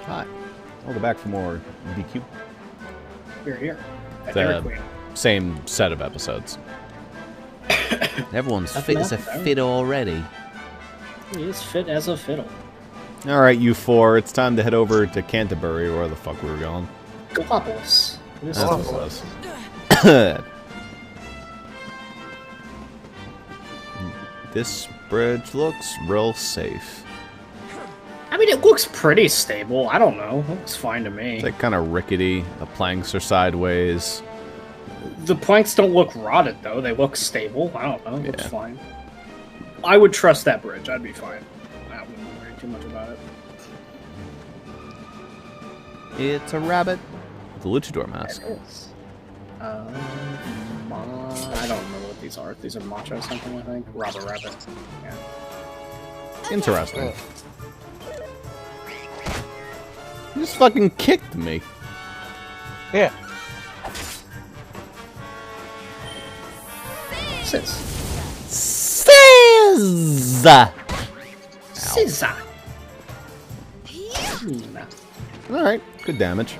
Hi. I'll go back for more DQ. Here. The same set of episodes. Everyone's fit as a fiddle already. He is fit as a fiddle. Alright, you four, it's time to head over to Canterbury, or where the fuck we were going. Galapagos. This bridge looks real safe. I mean, it looks pretty stable. I don't know. It looks fine to me. It's like kind of rickety. The planks are sideways. The planks don't look rotted, though. They look stable. I don't know. It looks Yeah. fine. I would trust that bridge. I'd be fine. I wouldn't worry too much about it. It's a rabbit with a luchador mask. It is. I don't know what these are. These are macho something, I think. Robber rabbit. Yeah. Interesting. You just fucking kicked me. Yeah. Sis. Scissor! Scissor. Alright, good damage.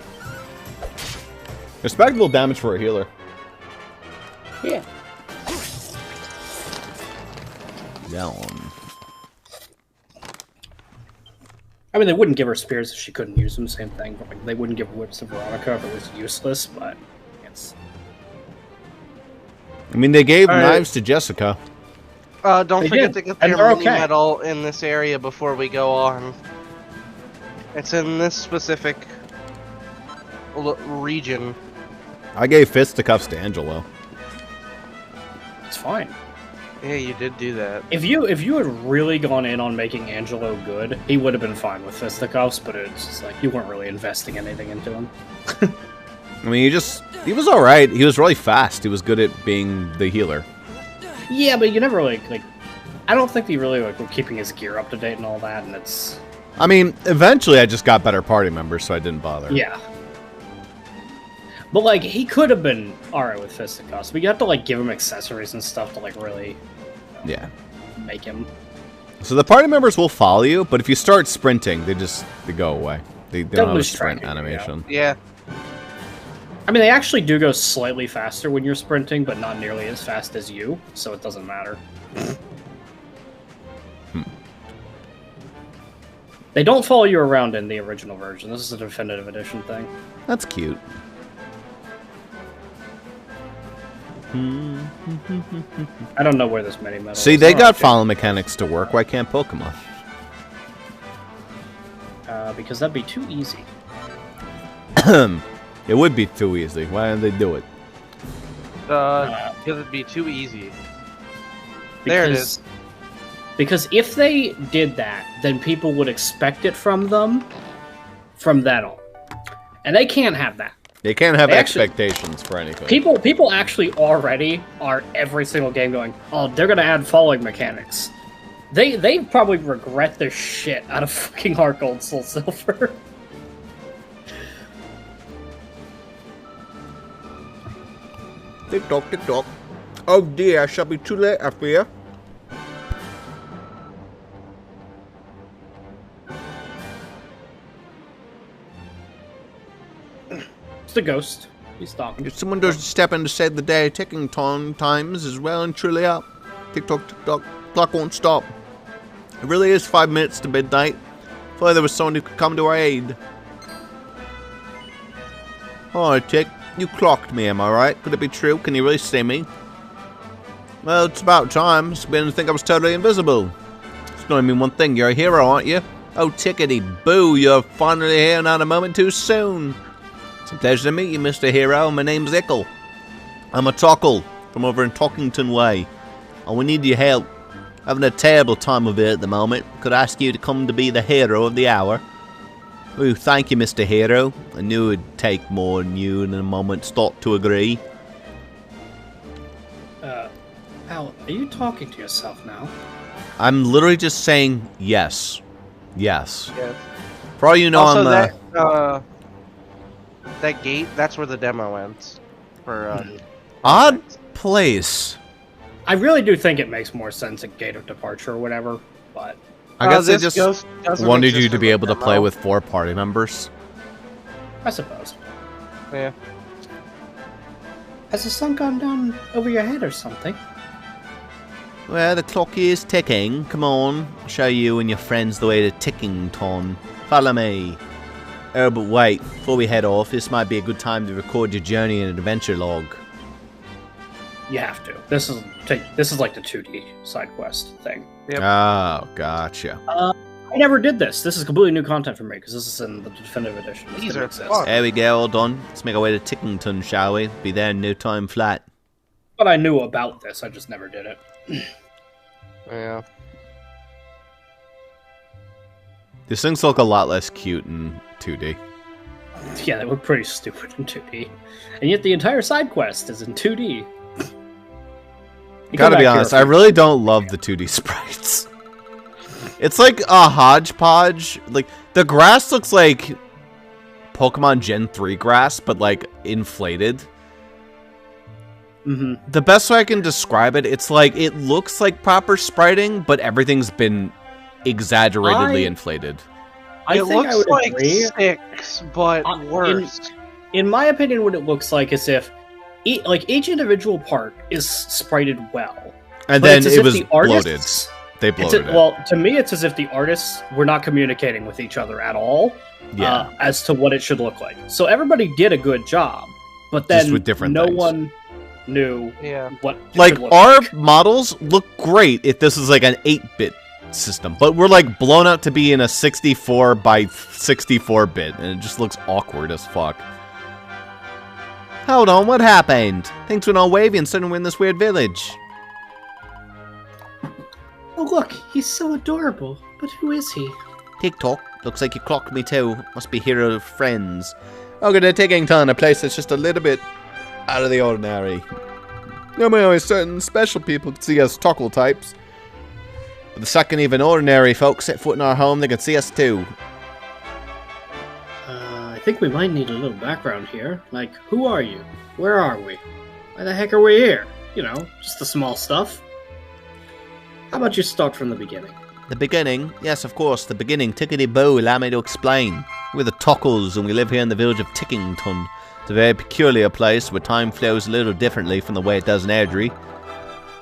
Respectable damage for a healer. Yeah. Down. I mean, they wouldn't give her spears if she couldn't use them. Same thing. But, like, they wouldn't give whips to Veronica if it was useless. But it's. I mean, they gave knives to Jessica. Don't forget to get their mini okay. medal in this area before we go on. It's in this specific region. I gave fisticuffs to Angelo. It's fine. Yeah, you did do that. If you had really gone in on making Angelo good, he would have been fine with fisticuffs. But it's just like you weren't really investing anything into him. I mean, he was alright. He was really fast. He was good at being the healer. Yeah, but you never really, like... I don't think he really, like, were keeping his gear up to date and all that, and it's... I mean, eventually I just got better party members, so I didn't bother. Yeah. But, like, he could have been alright with fisticuffs, but you have to, like, give him accessories and stuff to, like, really... Yeah. Make him... So the party members will follow you, but if you start sprinting, they go away. They don't have a sprint animation. Yeah. I mean, they actually do go slightly faster when you're sprinting, but not nearly as fast as you, so it doesn't matter. They don't follow you around in the original version. This is a definitive edition thing. That's cute. I don't know where this mini medal See, is. they got follow mechanics to work. Why can't Pokemon? Because that'd be too easy. It would be too easy. Why don't they do it? Because it'd be too easy. There it is. Because if they did that, then people would expect it from them from then on. And they can't have that. They can't have expectations for anything. People actually already are every single game going, oh, they're going to add following mechanics. They probably regret the shit out of fucking Heart Gold Soul Silver. Tick tock, tick tock. Oh dear, I shall be too late, I fear. It's the ghost. He's talking. If someone doesn't step in to save the day, ticking times is well and truly up. Tick tock, tick tock. Clock won't stop. It really is 5 minutes to midnight. If only there was someone who could come to our aid. Oh, Tick, you clocked me, am I right? Could it be true? Can you really see me? Well, it's about time. It's been to think I was totally invisible. It's not mean one thing. You're a hero, aren't you? Oh, tickety boo! You're finally here, not a moment too soon. It's a pleasure to meet you, Mr. Hero. My name's Ickle. I'm a Tockle from over in Talkington Way. And we need your help. Having a terrible time of it at the moment. Could I ask you to come to be the hero of the hour? Oh, thank you, Mr. Hero. I knew it'd take more than you in a moment's thought to agree. Al, are you talking to yourself now? I'm literally just saying yes. Yes. Yes. For all you know, Also, I'm that gate, that's where the demo ends. For, odd place. I really do think it makes more sense at Gate of Departure or whatever, but... I guess they just doesn't wanted you exist to in be the able to demo. play with 4 party members. I suppose. Yeah. Has the sun gone down over your head or something? Well, the clock is ticking. Come on, I'll show you and your friends the way to Tickington. Follow me. Oh, but wait, before we head off, this might be a good time to record your journey and adventure log. You have to. This is like the 2D side quest thing. Yep. Oh, gotcha. I never did this. This is completely new content for me because this is in the definitive edition. This These didn't are exist. fun. There we go, all done. Let's make our way to Tickington, shall we? Be there in no time flat. But I knew about this. I just never did it. Yeah. These things look a lot less cute in 2D. Yeah, they look pretty stupid in 2D. And yet the entire side quest is in 2D. Gotta be honest, I really don't love the 2D sprites. It's like a hodgepodge. Like, the grass looks like Pokemon Gen 3 grass, but like inflated. Mm-hmm. The best way I can describe it, it's like, it looks like proper spriting, but everything's been exaggeratedly inflated. I It think I looks would like agree. 6, but worse. In my opinion, what it looks like is if each individual part is sprited well. And But then it's as it if was the bloated. artists, They bloated it. well, to me, it's as if the artists were not communicating with each other at all as to what it should look like. So everybody did a good job, but then Just with different no things. one knew Yeah. what it Like, should look our like. models look great if this is like an 8-bit system, but we're like blown out to be in a 64 by 64-bit, and it just looks awkward as fuck. Hold on, what happened? Things went all wavy and suddenly we're in this weird village. Oh look, he's so adorable. But who is he? TikTok, looks like you clocked me too. Must be hero friends. Welcome to Tickington, a place that's just a little bit out of the ordinary. Normally only certain special people can see us Tockle types. But the second even ordinary folks set foot in our home, they can see us too. I think we might need a little background here. Like, who are you? Where are we? Why the heck are we here? You know, just the small stuff. How about you start from the beginning? The beginning? Yes, of course, the beginning. Tickety-boo, allow me to explain. We're the Tockles, and we live here in the village of Tickington. It's a very peculiar place where time flows a little differently from the way it does in Airdrie.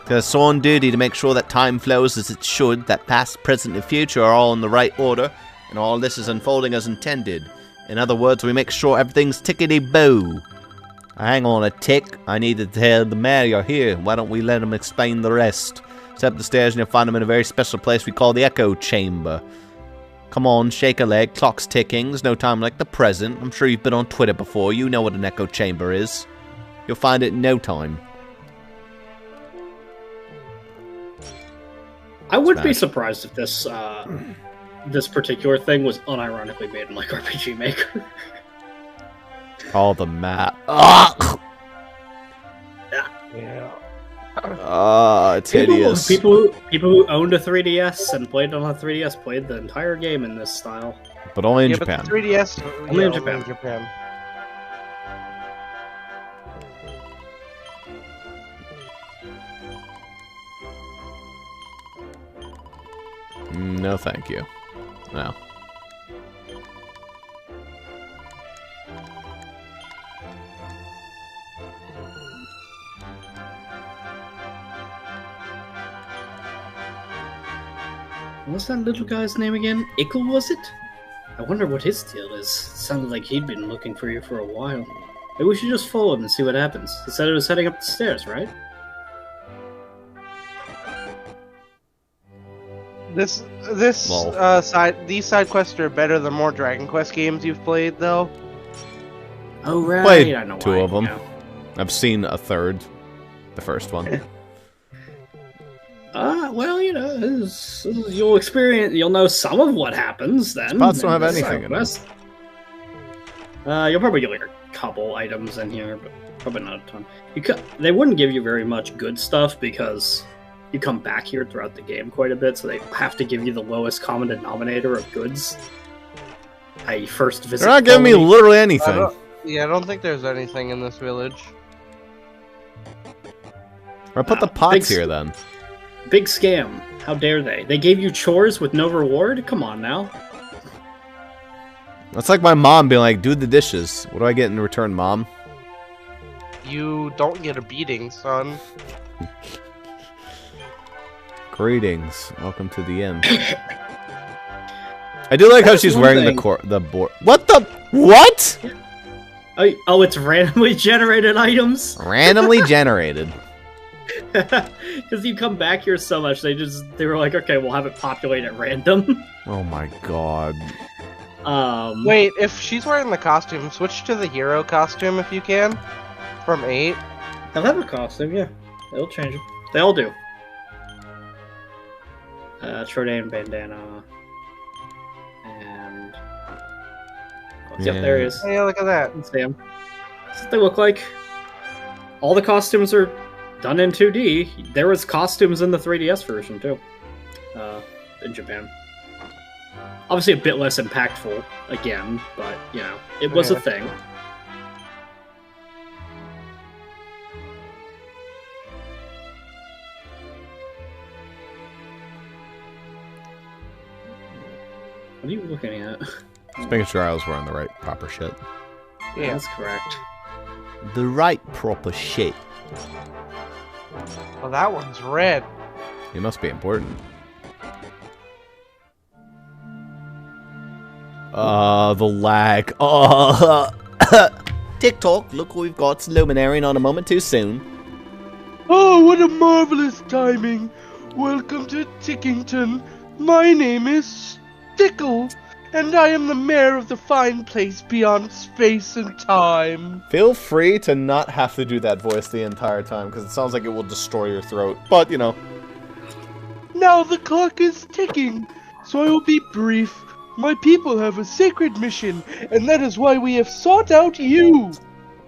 It's sworn duty to make sure that time flows as it should, that past, present, and future are all in the right order, and all this is unfolding as intended. In other words, we make sure everything's tickety-boo. Hang on a tick. I need to tell the mayor you're here. Why don't we let him explain the rest? Step the stairs and you'll find him in a very special place we call the Echo Chamber. Come on, shake a leg. Clock's ticking. There's no time like the present. I'm sure you've been on Twitter before. You know what an Echo Chamber is. You'll find it in no time. I would be surprised if this this particular thing was unironically made in like RPG Maker. Oh, the map. Ugh! Yeah. It's hideous. People who owned a 3DS and played on a 3DS played the entire game in this style. But only in Yeah, Japan. but the 3DS. Only in yeah, Japan. No, thank you. No. What's that little guy's name again? Ickle, was it? I wonder what his deal is. Sounded like he'd been looking for you for a while. Maybe we should just follow him and see what happens. He said he was heading up the stairs, right? These Lol. side quests are better than more Dragon Quest games you've played, though. Oh, right. Played I know two why, of them. yeah. I've seen a third. The first one. Well, you know, you'll know some of what happens then. Spots don't have in the anything in side quest. You'll probably get like a couple items in here, but probably not a ton. They wouldn't give you very much good stuff because you come back here throughout the game quite a bit, so they have to give you the lowest common denominator of goods. I first visit. They're not giving me Colony. literally anything. I don't think there's anything in this village. Or put the Big pots s- here then. Big scam. How dare they? They gave you chores with no reward? Come on now. That's like my mom being like, do the dishes. What do I get in return, Mom? You don't get a beating, son. Greetings. Welcome to the inn. I do like how she's wearing the board. What the? What? Oh, it's randomly generated items? Randomly generated. Because you come back here so much, they were like, okay, we'll have it populate at random. Oh my god. Wait, if she's wearing the costume, switch to the hero costume if you can. From 8. They'll have a costume, yeah. They'll change it. They all do. Trodain bandana. And... Oh, yep, there he is. Yeah, look at that. Let's see him. That's what they look like. All the costumes are done in 2D. There was costumes in the 3DS version, too. In Japan. Obviously a bit less impactful, again, but, you know, it was a thing. What are you looking at? Just making sure I was wearing the right proper shit. Yeah, that's correct. The right proper shit. Oh, that one's red. It must be important. The lag. TikTok, look what we've got. It's Luminary, not a moment too soon. Oh, what a marvelous timing. Welcome to Tickington. My name is Stickle, and I am the mayor of the fine place beyond space and time. Feel free to not have to do that voice the entire time, because it sounds like it will destroy your throat. But, you know. Now the clock is ticking, so I will be brief. My people have a sacred mission, and that is why we have sought out you.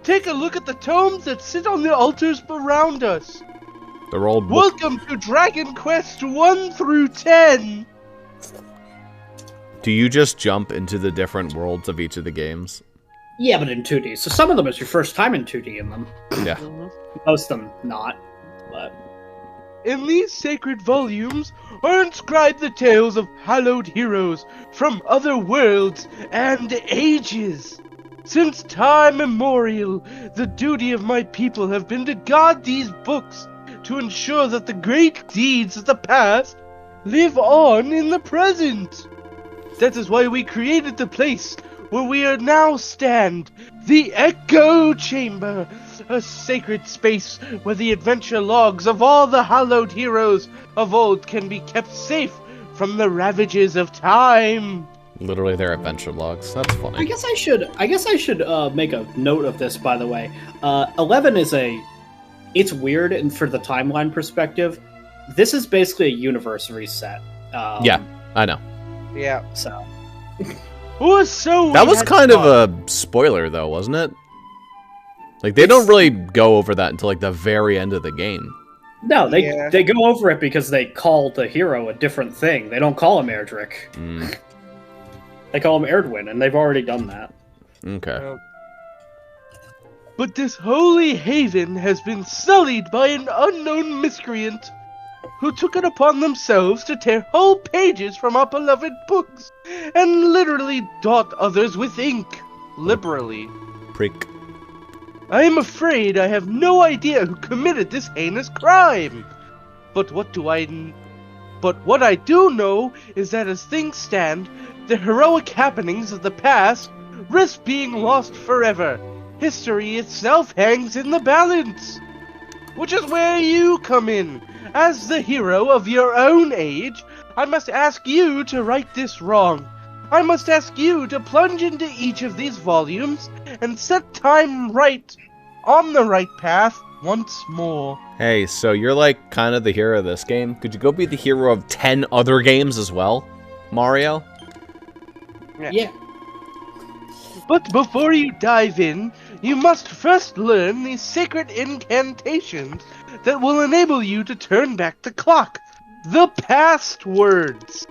Take a look at the tomes that sit on the altars around us. They're old. Welcome to Dragon Quest 1 through 10. Do you just jump into the different worlds of each of the games? Yeah, but in 2D. So some of them is your first time in 2D in them. Yeah. Most of them not, but... In these sacred volumes are inscribed the tales of hallowed heroes from other worlds and ages. Since time immemorial, the duty of my people have been to guard these books to ensure that the great deeds of the past live on in the present. That is why we created the place where we are now stand, the Echo Chamber, a sacred space where the adventure logs of all the hallowed heroes of old can be kept safe from the ravages of time. Literally their adventure logs. That's funny. I guess I should make a note of this, by the way. 11 is it's weird, and for the timeline perspective, this is basically a universe reset. Yeah, I know. Yeah. So. That was kind of a spoiler, though, wasn't it? Like, they don't really go over that until, like, the very end of the game. No, they go over it because they call the hero a different thing. They don't call him Erdrick. They call him Erdwin, and they've already done that. Okay. But this holy haven has been sullied by an unknown miscreant who took it upon themselves to tear whole pages from our beloved books and literally dot others with ink. Liberally. Prick. I am afraid I have no idea who committed this heinous crime. But what I do know is that as things stand, the heroic happenings of the past risk being lost forever. History itself hangs in the balance. Which is where you come in. As the hero of your own age, I must ask you to right this wrong. I must ask you to plunge into each of these volumes and set time right on the right path once more. Hey, so you're like kind of the hero of this game. Could you go be the hero of 10 other games as well, Mario? Yeah. But before you dive in, you must first learn these sacred incantations that will enable you to turn back the clock. The past words.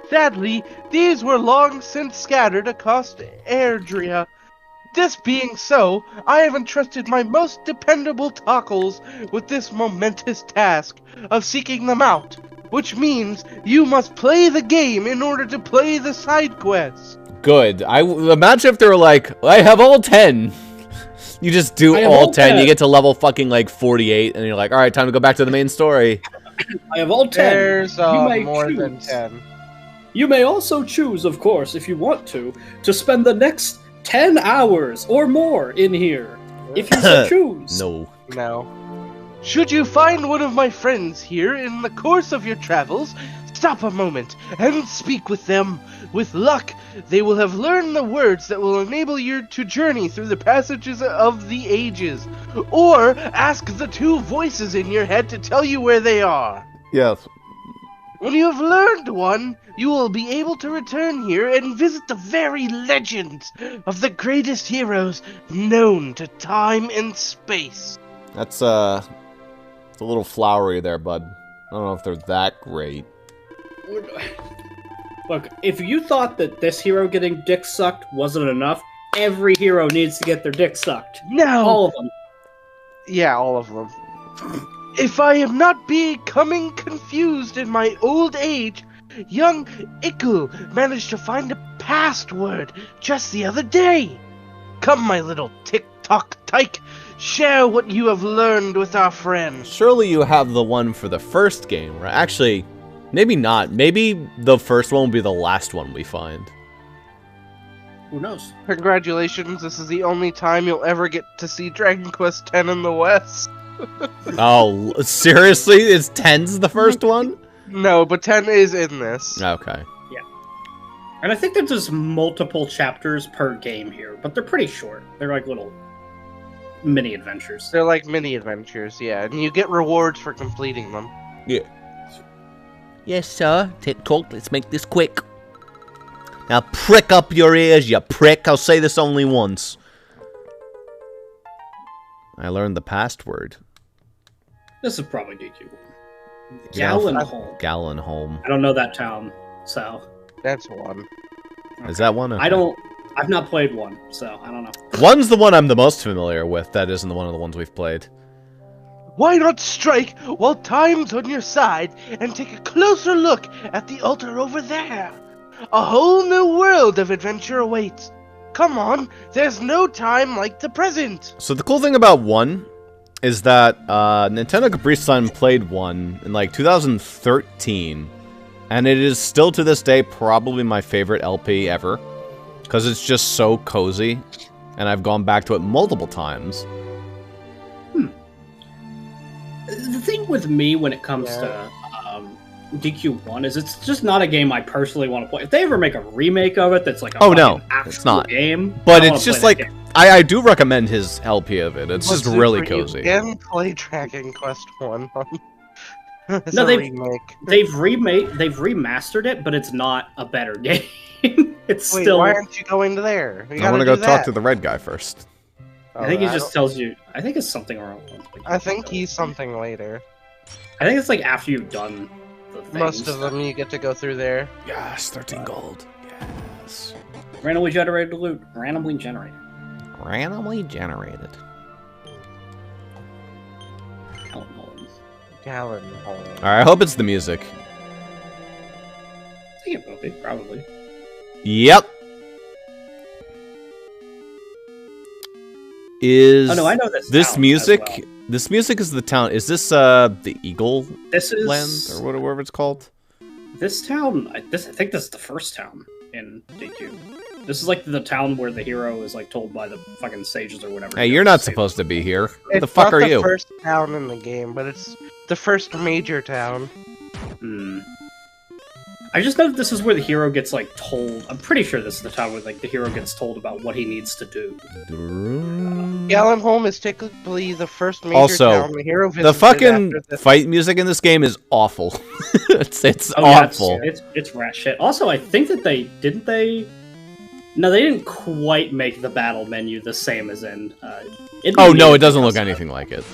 Sadly, these were long since scattered across Erdria. This being so, I have entrusted my most dependable Tockles with this momentous task of seeking them out. which means you must play the game in order to play the side quests. Good. Imagine if they were like, I have all 10. You just do all 10. You get to level fucking like 48, and you're like, all right, time to go back to the main story. I have all 10. There's more than 10. You may also choose, of course, if you want to spend the next 10 hours or more in here. If you so choose. No. Should you find one of my friends here in the course of your travels, stop a moment and speak with them. With luck, they will have learned the words that will enable you to journey through the passages of the ages. Or ask the two voices in your head to tell you where they are. Yes. When you have learned one, you will be able to return here and visit the very legends of the greatest heroes known to time and space. That's, it's a little flowery there, bud. I don't know if they're that great. Look, if you thought that this hero getting dick sucked wasn't enough, every hero needs to get their dick sucked. No! All of them. Yeah, all of them. If I am not becoming confused in my old age, young Ickle managed to find a password just the other day. Come, my little tick-tock tyke, share what you have learned with our friends. Surely you have the one for the first game, right? Actually, maybe not. Maybe the first one will be the last one we find. Who knows? Congratulations, this is the only time you'll ever get to see Dragon Quest X in the West. Oh, seriously? Is 10's the first one? No, but 10 is in this. Okay. Yeah. And I think that there's multiple chapters per game here, but they're pretty short. They're like little mini adventures. They're like mini adventures, yeah, and you get rewards for completing them. Yeah. Yes, sir. Tick-tock, let's make this quick. Now prick up your ears, you prick. I'll say this only once. I learned the password. This is probably DQ. Gallenholm. Gallenholm. I don't know that town, so. That's one. Is that one? Okay. I've not played one, so I don't know. One's the one I'm the most familiar with. That isn't one of the ones we've played. Why not strike while time's on your side and take a closer look at the altar over there? A whole new world of adventure awaits. Come on, there's no time like the present. So the cool thing about 1 is that Nintendo Capri Sun played 1 in like 2013, and it is still to this day probably my favorite LP ever, because it's just so cozy, and I've gone back to it multiple times. The thing with me when it comes to DQ1 is it's just not a game I personally want to play. If they ever make a remake of it that's like a it's not game, but it's just like I do recommend his LP of it. It's just really cozy. You can play Dragon Quest 1 no, they've remastered it, but it's not a better game. It's still. Why aren't you going there? I want to go talk to the red guy first. I think he just tells you. I think it's something around. I think he's something later. I think it's like after you've done the things. Most of them you get to go through there. Yes, 13 gold. Yes. Randomly generated loot. Randomly generated. Randomly generated. Gallenholm. Alright, I hope it's the music. I think it will be, probably. Yep. Oh no, I know this music. Well. This music is the town. Is this the Eagle Land or whatever it's called? This town. I think this is the first town in DQ. This is like the town where the hero is like told by the fucking sages or whatever. Hey, you're not supposed to be here. What the fuck are you? It's not the first town in the game, but it's the first major town. I just know that this is where the hero gets like told. I'm pretty sure this is the town where like the hero gets told about what he needs to do. Gallenholm is technically the first major town the hero visited. The fucking fight music in this game is awful. it's awful. It's rat shit. Also, I think that they didn't quite make the battle menu the same as in. Oh no, it doesn't look anything like it.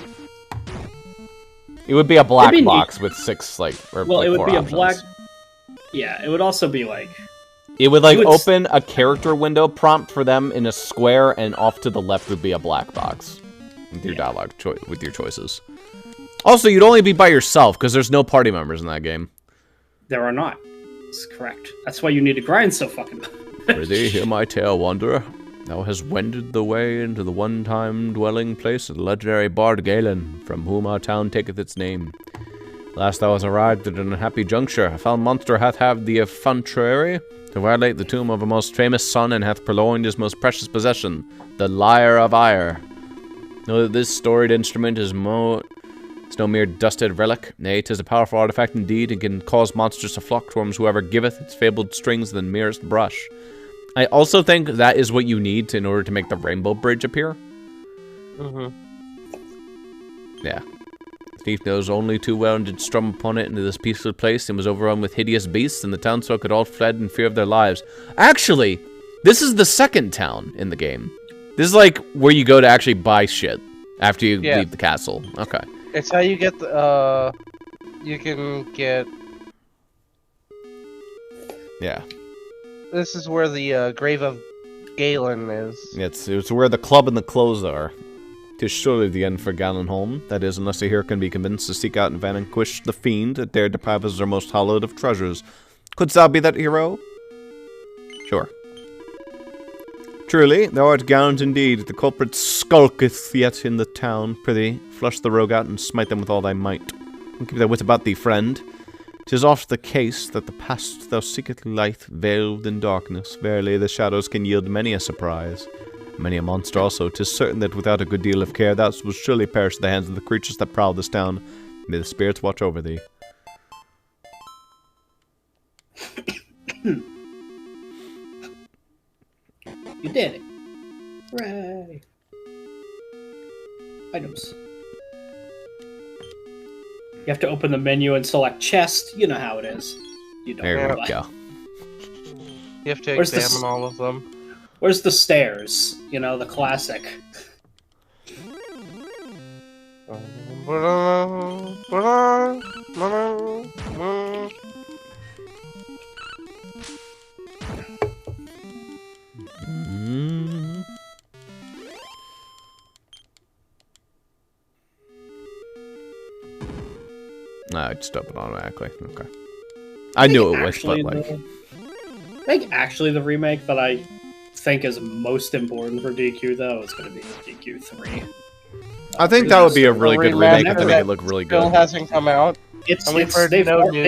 It would be a black box with 6 like. Or well, like it would 4 be options. a black. Yeah, it would also be like. It would like open a character window prompt for them in a square, and off to the left would be a black box with your dialogue with your choices. Also, you'd only be by yourself because there's no party members in that game. There are not. That's correct. That's why you need to grind so fucking much. Prithee, hear my tale, wanderer. Thou hast wended the way into the one-time dwelling place of the legendary bard Galen, from whom our town taketh its name. Last thou hast arrived at an unhappy juncture. A foul monster hath had the effrontery to violate the tomb of a most famous son, and hath purloined his most precious possession, the Lyre of Ire. Know that this storied instrument is no mere dusted relic. Nay, 'tis a powerful artifact indeed, and can cause monsters to flock towards whoever giveth its fabled strings than merest brush. I also think that is what you need in order to make the rainbow bridge appear. Yeah. The thief knows only too well and did strum upon it into this peaceful place, and was overrun with hideous beasts, and the townsfolk had all fled in fear of their lives. Actually, this is the second town in the game. This is like where you go to actually buy shit after you leave the castle. Okay. It's how you get the, you can get... Yeah. This is where the grave of Galen is. It's where the club and the clothes are. 'Tis surely the end for Galenholm. That is, unless the hero can be convinced to seek out and vanquish the fiend that dared deprive us of our most hallowed of treasures. Couldst thou be that hero? Sure. Truly, thou art gallant indeed. The culprit skulketh yet in the town. Prithee, flush the rogue out and smite them with all thy might. And keep thy wit about thee, friend. 'Tis oft the case that the past thou seeketh lieth veiled in darkness. Verily, the shadows can yield many a surprise. Many a monster also. 'Tis certain that without a good deal of care, thou wilt surely perish at the hands of the creatures that prowl this town. May the spirits watch over thee. You did it. Hooray. Items. You have to open the menu and select chest. You know how it is. You don't. There we go. You have to examine all of them. Where's the stairs? You know, the classic. No, I just opened automatically. Okay. I knew it was, but like... I think actually the remake that I think is most important for DQ, though, is going to be DQ 3. I think that would be a really good remake to make it look really good. Still hasn't come out. They've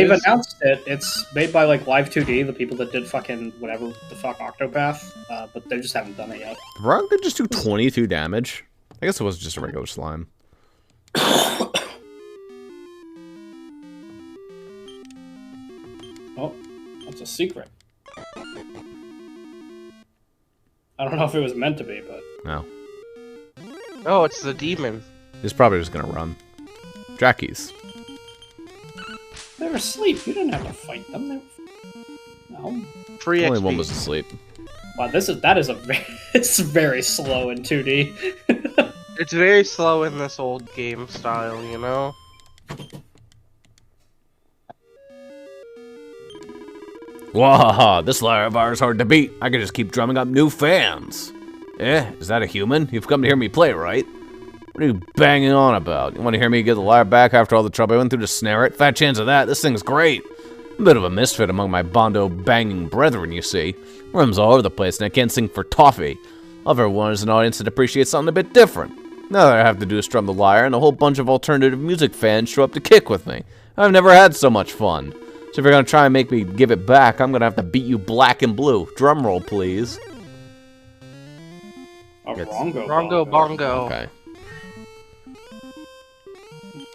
announced it. It's made by like Live 2D, the people that did fucking whatever the fuck Octopath, but they just haven't done it yet. Ron could just do 22 damage. I guess it was just a regular slime. Oh, that's a secret. I don't know if it was meant to be, but... No. Oh, it's the demon. He's probably just gonna run. Jackies. They were asleep. You didn't have to fight them. No. Free Only XP. one was asleep. Wow, it's very slow in 2D. It's very slow in this old game style, you know? Whoa, this lyre of ours is hard to beat. I could just keep drumming up new fans. Is that a human? You've come to hear me play, right? What are you banging on about? You want to hear me get the lyre back after all the trouble I went through to snare it? Fat chance of that. This thing's great. I'm a bit of a misfit among my bondo banging brethren, you see. Rims all over the place, and I can't sing for toffee. All I want is an audience that appreciates something a bit different. Now all I have to do is strum the lyre, and a whole bunch of alternative music fans show up to kick with me. I've never had so much fun. So if you're gonna try and make me give it back, I'm gonna have to beat you black and blue. Drum roll, please. Rongo bongo. Okay.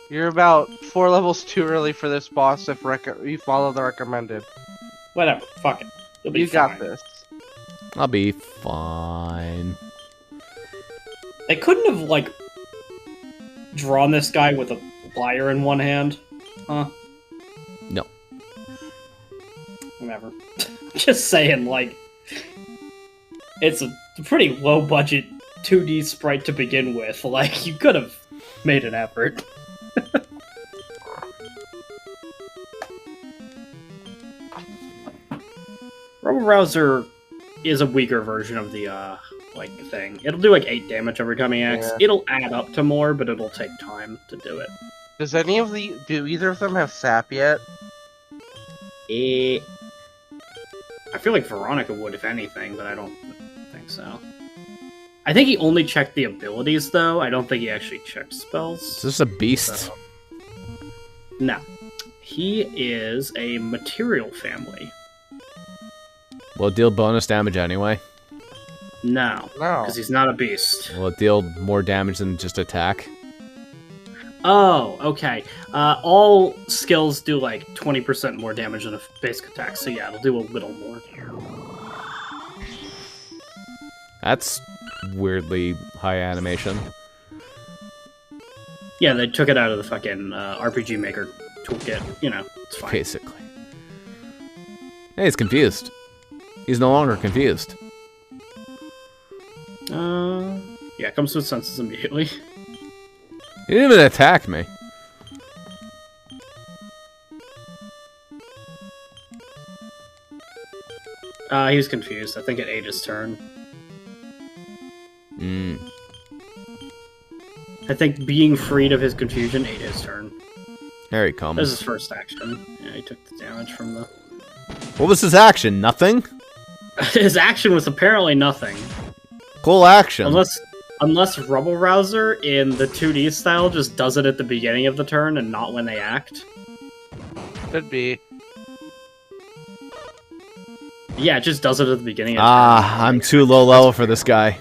You're about 4 levels too early for this boss if you follow the recommended. Whatever. Fuck it. You'll be You fine. got this. I'll be fine. They couldn't have, like, drawn this guy with a lyre in one hand. Huh? No. Whatever. Just saying, like, it's a pretty low-budget 2D sprite to begin with. Like, you could have made an effort. Robo-Rouser is a weaker version of the, like, thing. It'll do, like, 8 damage every time he acts. Yeah. It'll add up to more, but it'll take time to do it. Do either of them have sap yet? I feel like Veronica would, if anything, but I don't think so. I think he only checked the abilities, though. I don't think he actually checked spells. Is this a beast? So... No. He is a material family. Will it deal bonus damage anyway? No. Because he's not a beast. Will it deal more damage than just attack? Oh, okay. All skills do like 20% more damage than a basic attack, so yeah, it'll do a little more. That's weirdly high animation. Yeah, they took it out of the fucking RPG Maker toolkit. You know, it's fine. Basically. Hey, he's confused. He's no longer confused. Yeah, comes to its senses immediately. He didn't even attack me. He was confused. I think it ate his turn. I think being freed of his confusion ate his turn. There he comes. That was his first action. Yeah, he took the damage from the... What was his action? Nothing? His action was apparently nothing. Cool action. Unless Rubble Rouser in the 2D style just does it at the beginning of the turn and not when they act. Could be. Yeah, it just does it at the beginning of the turn. I'm too low level for this guy.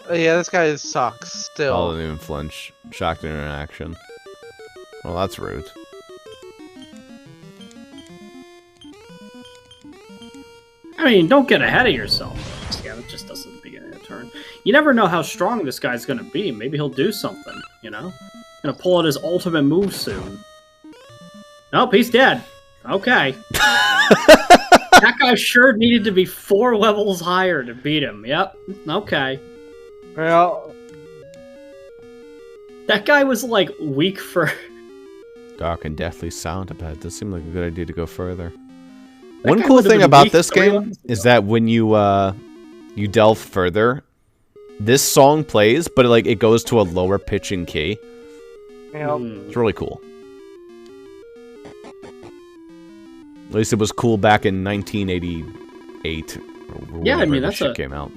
Yeah, this guy sucks still. Oh, didn't even flinch. Shocked into an action. Well, that's rude. I mean, don't get ahead of yourself. Yeah, that just does it at the beginning of the turn. You never know how strong this guy's gonna be. Maybe he'll do something, you know? Gonna pull out his ultimate move soon. Nope, he's dead. Okay. That guy sure needed to be 4 levels higher to beat him. Yep. Okay. Well... That guy was, like, weak for... Dark and deathly sound. It does seem like a good idea to go further. That One guy cool would've thing been about weak this 3 game levels is ago. that when you delve further, this song plays, but it goes to a lower pitching key. Yep. It's really cool. At least it was cool back in 1988. Or Yeah, I whenever mean, this that's shit a... came out.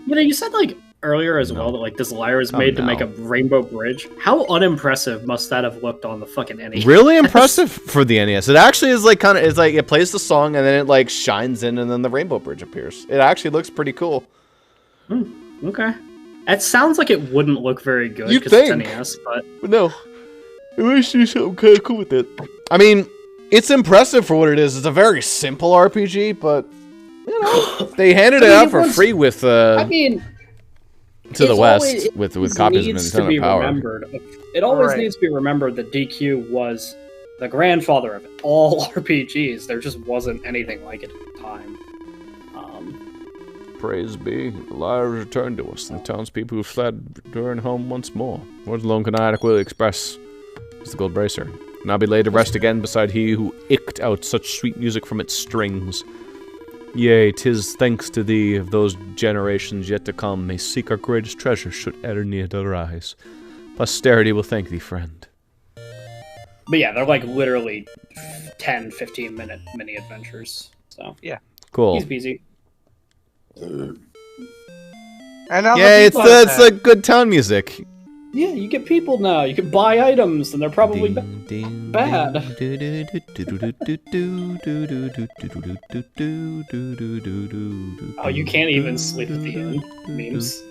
You know, you said, like, earlier as No. well that, like, this lyre is Oh, made to make no. a rainbow bridge. How unimpressive must that have looked on the fucking NES? Really impressive for the NES. It actually is like kind of it's like it plays the song and then it like shines in and then the rainbow bridge appears. It actually looks pretty cool. Okay. It sounds like it wouldn't look very good You'd because it's think. NES, but... But no, it was do something kind of cool with it. I mean, it's impressive for what it is. It's a very simple RPG, but you know they handed it out for free with I mean... to the it's West always- it with always copies of needs to be Nintendo Power. remembered. It always Right. needs to be remembered that DQ was the grandfather of all RPGs. There just wasn't anything like it at the time. Praise be, the lyre has returned to us, and the townspeople who fled return home once more. Words alone can adequately express is the gold bracer. Now be laid to rest again beside he who icked out such sweet music from its strings. Yea, 'tis thanks to thee of those generations yet to come may seek our greatest treasure should Eternia arise. Posterity will thank thee, friend. But yeah, they're like literally 10, 15-minute mini adventures. So Cool. he's busy. And now Yeah, the it's people it's like good town music. Yeah, you get people now. You can buy items, and they're probably bad. Oh, you can't even sleep at the end. Memes.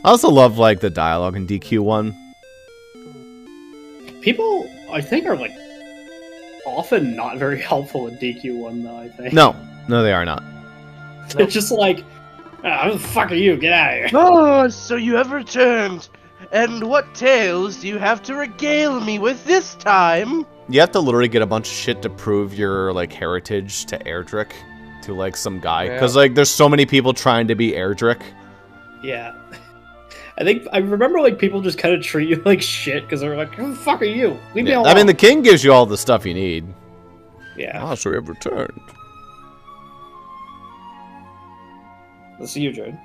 I also love like the dialogue in DQ1. People, I think, are like often not very helpful in DQ1, though. I think. No, they are not. They're just like, who the fuck are you? Get out of here. Oh, so you have returned. And what tales do you have to regale me with this time? You have to literally get a bunch of shit to prove your like heritage to Erdrick, to like some guy, because like there's so many people trying to be Erdrick. Yeah. I remember like people just kind of treat you like shit because they're like, "Who the fuck are you? Leave me alone." I mean, the king gives you all the stuff you need. Yeah. Ah, so we have returned. Let's see you, Jaden.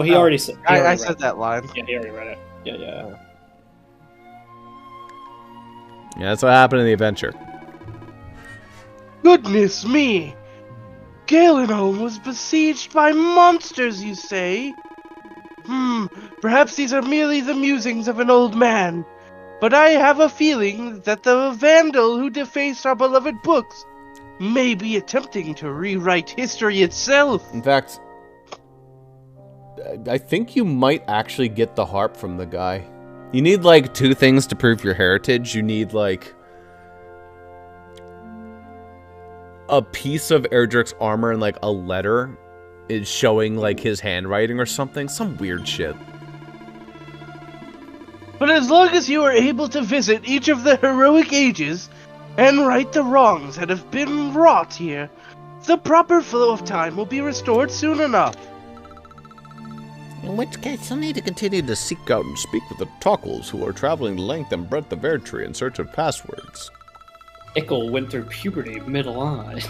He already said. I said that line. Yeah, he already read it. Yeah. Yeah, that's what happened in the adventure. Goodness me! Galenholm was besieged by monsters, you say? Perhaps these are merely the musings of an old man. But I have a feeling that the vandal who defaced our beloved books may be attempting to rewrite history itself. In fact, I think you might actually get the harp from the guy. You need, like, 2 things to prove your heritage. You need, like, a piece of Erdrick's armor and, like, a letter is showing, like, his handwriting or something. Some weird shit. But as long as you are able to visit each of the heroic ages and right the wrongs that have been wrought here, the proper flow of time will be restored soon enough. In which case, I'll need to continue to seek out and speak with the Tockles who are traveling the length and breadth of Erdtree in search of passwords. Ickle went through puberty middle-eye.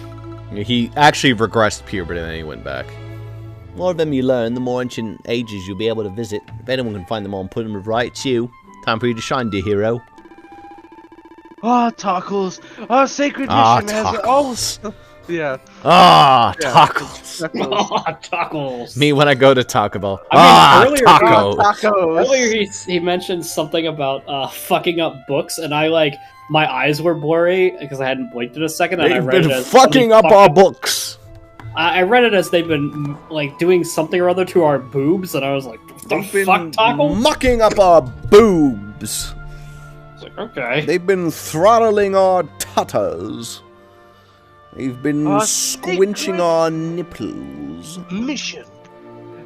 He actually regressed puberty and then he went back. The more of them you learn, the more ancient ages you'll be able to visit. If anyone can find them all and put them right, it's you. Time for you to shine, dear hero. Tockles, our sacred mission has always... Yeah. Tockles. Tacos. Me when I go to Taco Bell. Earlier, Tacos. Earlier he mentioned something about fucking up books, and my eyes were blurry because I hadn't blinked in a second. And They've I read been it as fucking up our books. I read it as they've been like doing something or other to our boobs, and I was like, "The fuck, Taco? Mucking up our boobs." I was like, okay. They've been throttling our tutters. They've been squinching our nipples. Mission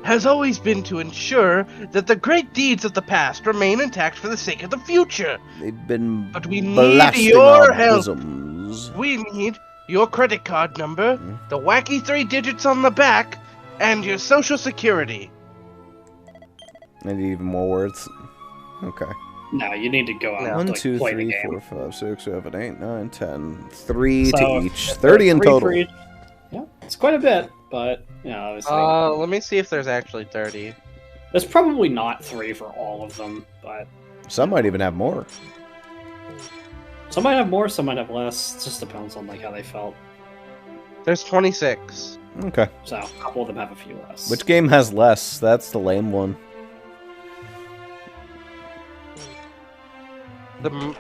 has always been to ensure that the great deeds of the past remain intact for the sake of the future. They've been But we need blasting your our help. bosoms. We need your credit card number, the wacky 3 digits on the back, and your social security. I need even more words. Okay. No, you need to go out and 1, like, 2, play the 3, game. 4, 5, 6, 7, 8, 9, 10. 3 So, to each. 30 in 3 total. for each. Yeah, it's quite a bit, but obviously Let me see if there's actually 30. there's probably not 3 for all of them, but Some might even have more. some might have more, some might have less. It just depends on like how they felt. There's 26. Okay. So a couple of them have a few less. Which game has less? That's the lame one.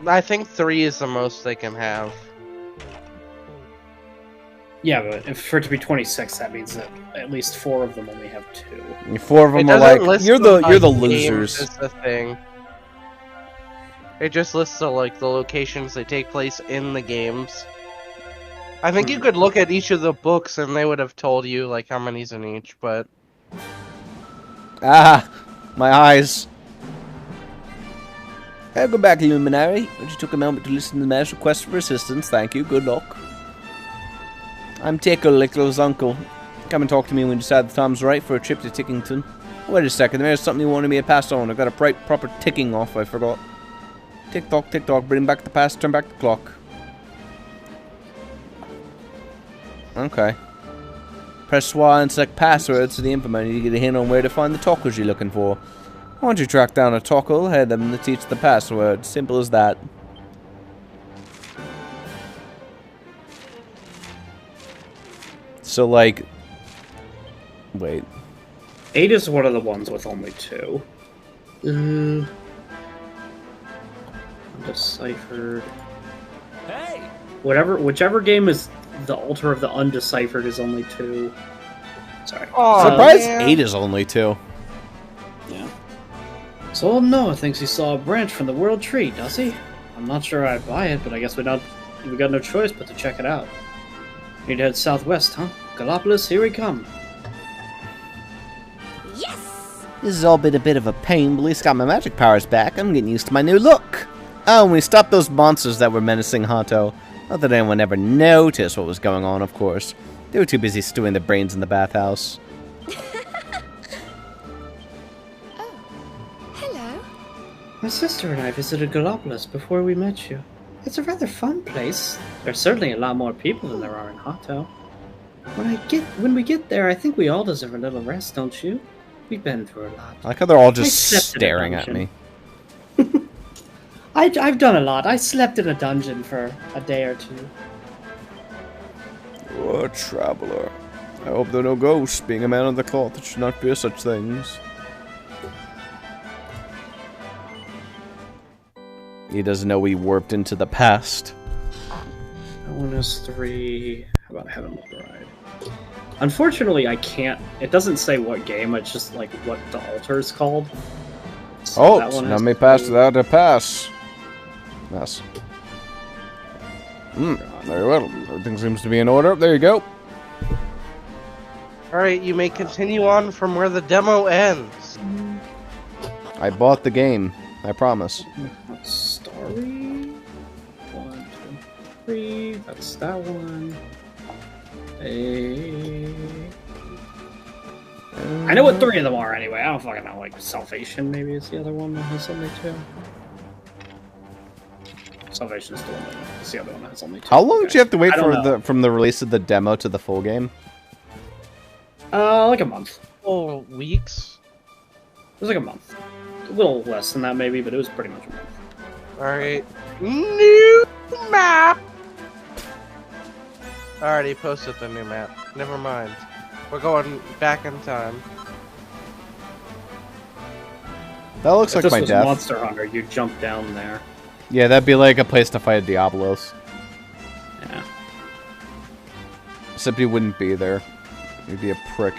I think 3 is the most they can have. Yeah, but for it to be 26, that means that at least 4 of them only have 2. 4 of them are like, you're the losers. Is the thing. It just lists the locations they take place in the games. I think you could look at each of the books and they would have told you like how many's in each, but Ah, my eyes. Welcome back, Luminary. I just took a moment to listen to the man's request for assistance. Thank you. Good luck. I'm Tickle, Lickle's uncle. Come and talk to me when you decide the time's right for a trip to Tickington. Wait a second, there's something you wanted me to pass on. I got a proper ticking off, I forgot. Tick-tock, bring back the past, turn back the clock. Okay. Press Y and select passwords to the info menu to get a hint on where to find the talkers you're looking for. Once you track down a Tockle, head them to teach the password. Simple as that. So, like... Wait. 8 is one of the ones with only 2. Undeciphered. Hey! Whichever game is the altar of the undeciphered is only 2. Sorry. Surprised 8 is only 2. Yeah. So old Noah thinks he saw a branch from the World Tree, does he? I'm not sure I'd buy it, but I guess we got no choice but to check it out. Need to head southwest, huh? Gallopolis, here we come. Yes! This has all been a bit of a pain, but at least got my magic powers back. I'm getting used to my new look. Oh, and we stopped those monsters that were menacing Hato. Not that anyone ever noticed what was going on, of course. They were too busy stewing their brains in the bathhouse. My sister and I visited Gallopolis before we met you. It's a rather fun place. There's certainly a lot more people than there are in Hato. When we get there, I think we all deserve a little rest, don't you? We've been through a lot. I like how they're all just staring at me. I've done a lot. I slept in a dungeon for a day or two. Oh, traveler. I hope there are no ghosts. Being a man of the cloth, it should not fear such things. He doesn't know he warped into the past. Bonus 3. How about Heavenly Bride? Unfortunately, I can't. It doesn't say what game. It's just like what the altar is called. So let me pass without a pass. Yes. Very well. Everything seems to be in order. There you go. Alright, you may continue on from where the demo ends. I bought the game. I promise. Story. 1, 2, 3. That's that one. I know what 3 of them are anyway. I don't fucking know. Like Salvation, maybe is the other one that has only 2. Salvation is the one that's the other one that has only 2. How long did you have to wait from the release of the demo to the full game? Like a month. Oh, weeks? It was like a month. A little less than that maybe, but it was pretty much a month. Alright. New map! Already posted the new map. Never mind. We're going back in time. That looks like my death. Monster Hunter, you jump down there. Yeah, that'd be like a place to fight Diablos. Yeah. Except he wouldn't be there. He'd be a prick.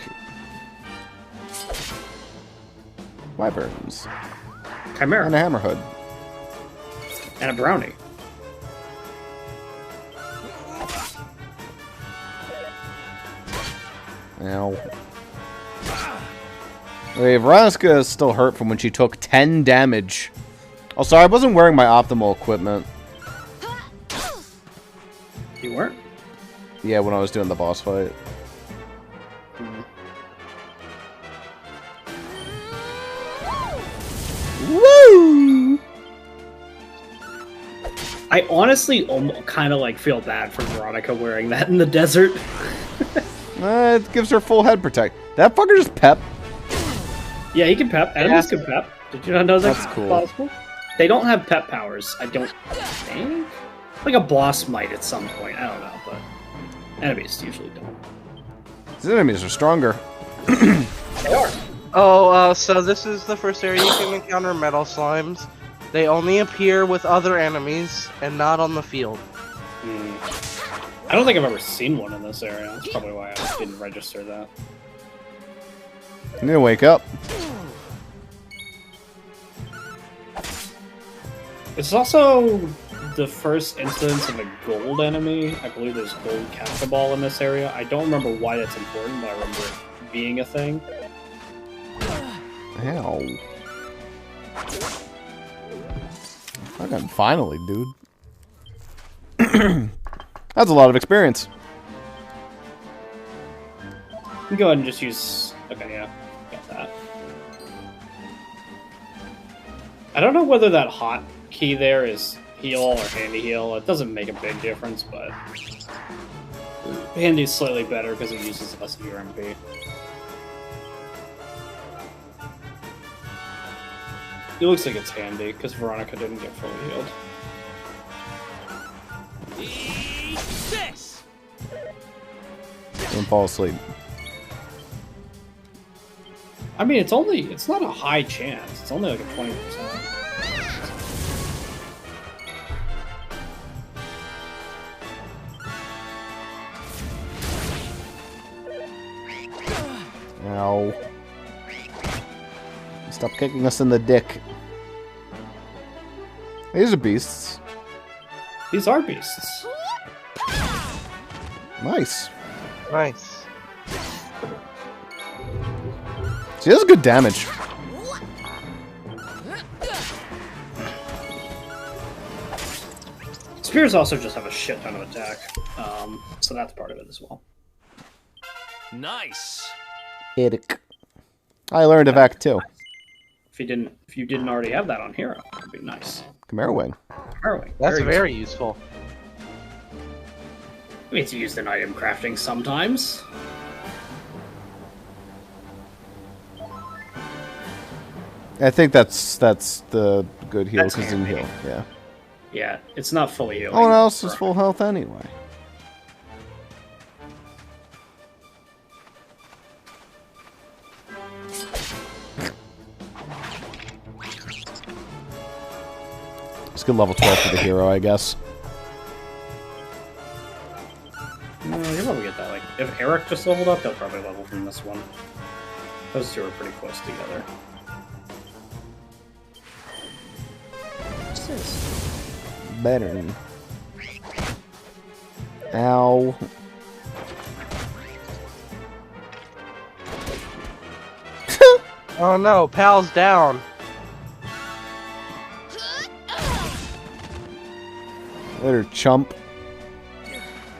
Wyverns. Chimera. And a hammerhood. And a brownie. Ow. Okay, Veronica is still hurt from when she took 10 damage. Oh, sorry, I wasn't wearing my optimal equipment. You weren't? Yeah, when I was doing the boss fight. Woo! I honestly kind of like feel bad for Veronica wearing that in the desert. It gives her full head protect. That fucker just pep. Yeah, he can pep. Enemies can pep. Did you not know that's cool. possible? They don't have pep powers, I don't think. Like a boss might at some point. I don't know, but enemies usually don't. These enemies are stronger. They are. Oh, so this is the first area you can encounter metal slimes. They only appear with other enemies and not on the field. I don't think I've ever seen one in this area. That's probably why I didn't register that. You need to wake up. It's also the first instance of a gold enemy. I believe there's gold Cactaball in this area. I don't remember why that's important, but I remember it being a thing. Ow. Fucking finally, dude. That's a lot of experience. You can go ahead and just use... Okay, yeah. Got that. I don't know whether that hot key there is heal or handy heal. It doesn't make a big difference, but... Handy's slightly better because it uses less of your MP. It looks like it's handy, because Veronica didn't get fully healed. This. Don't fall asleep. I mean, it's not a high chance. It's only like a 20%. Ow. Stop kicking us in the dick. These are beasts. These are beasts. Nice. Nice. She does good damage. Spears also just have a shit ton of attack, so that's part of it as well. Nice. Idic. I learned of Act 2. if you didn't already have that on Hero, that'd be nice. Chimera Wing. Harrowing. That's very useful. I mean, it's used in item crafting sometimes. I think that's the good heal That's because it didn't handy. heal. Yeah. Yeah, it's not fully healing. No one else is full health anyway. Let's get level 12 for the hero, I guess. No, you'll probably get that. Like, if Eric just leveled up, he'll probably level from this one. Those two are pretty close together. What's this? Better. Ow. Oh no, pal's down. Later, chump.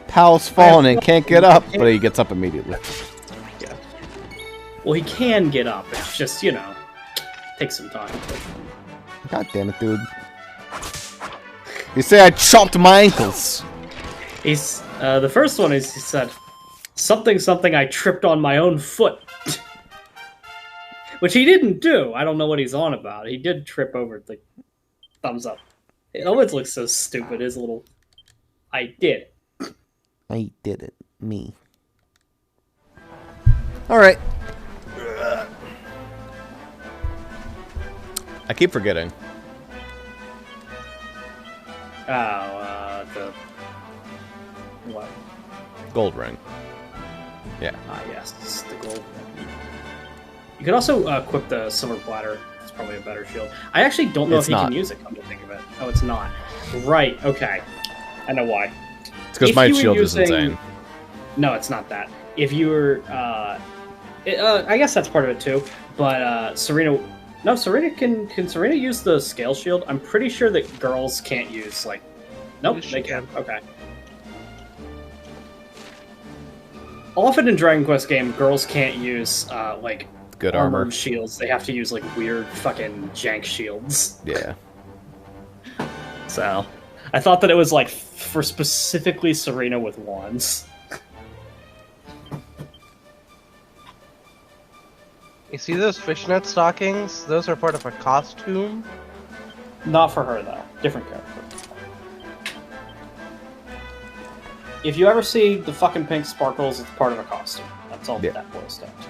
Pal's falling and can't get up, but he gets up immediately. Yeah. Well, he can get up. It's just, you know, takes some time. God damn it, dude. You say I chopped my ankles. He's the first one is he said something I tripped on my own foot. Which he didn't do. I don't know what he's on about. He did trip over the thumbs up. It always looks so stupid, his little I did. I did it. Me. Alright. I keep forgetting. The what? Gold ring. Yeah. Ah, yes, it's the gold. You could also equip the silver platter. It's probably a better shield. I actually don't know It's if he not. can use it. Come to think of it, oh, it's not. Right? Okay, I know why. It's because If my you were shield is using- insane. No, it's not that. If you were, I guess that's part of it too. But Serena, no, Serena can Serena use the scale shield? I'm pretty sure that girls can't use like. Nope, Yes, she they can. Okay. Often in Dragon Quest game, girls can't use like Good armor. armored shields. They have to use like weird fucking jank shields. Yeah. So, I thought that it was like for specifically Serena with wands. You see those fishnet stockings? Those are part of a costume. Not for her though. Different character. If you ever see the fucking pink sparkles, it's part of a costume. That's all Yeah. that boils down to.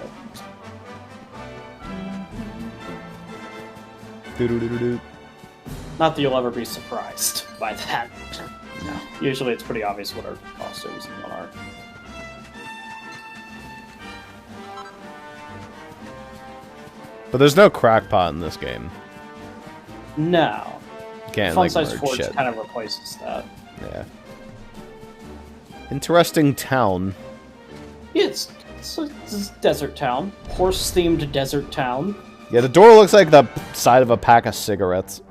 Doo-doo-doo-doo-doo. Not that you'll ever be surprised by that. No. Usually it's pretty obvious what our costumes and what are. But there's no crackpot in this game. No. You can't, Fun like, Size merge Forge shit. kind of replaces that. Yeah. Interesting town. Yeah, it's a desert town. Horse-themed desert town. Yeah, the door looks like the side of a pack of cigarettes.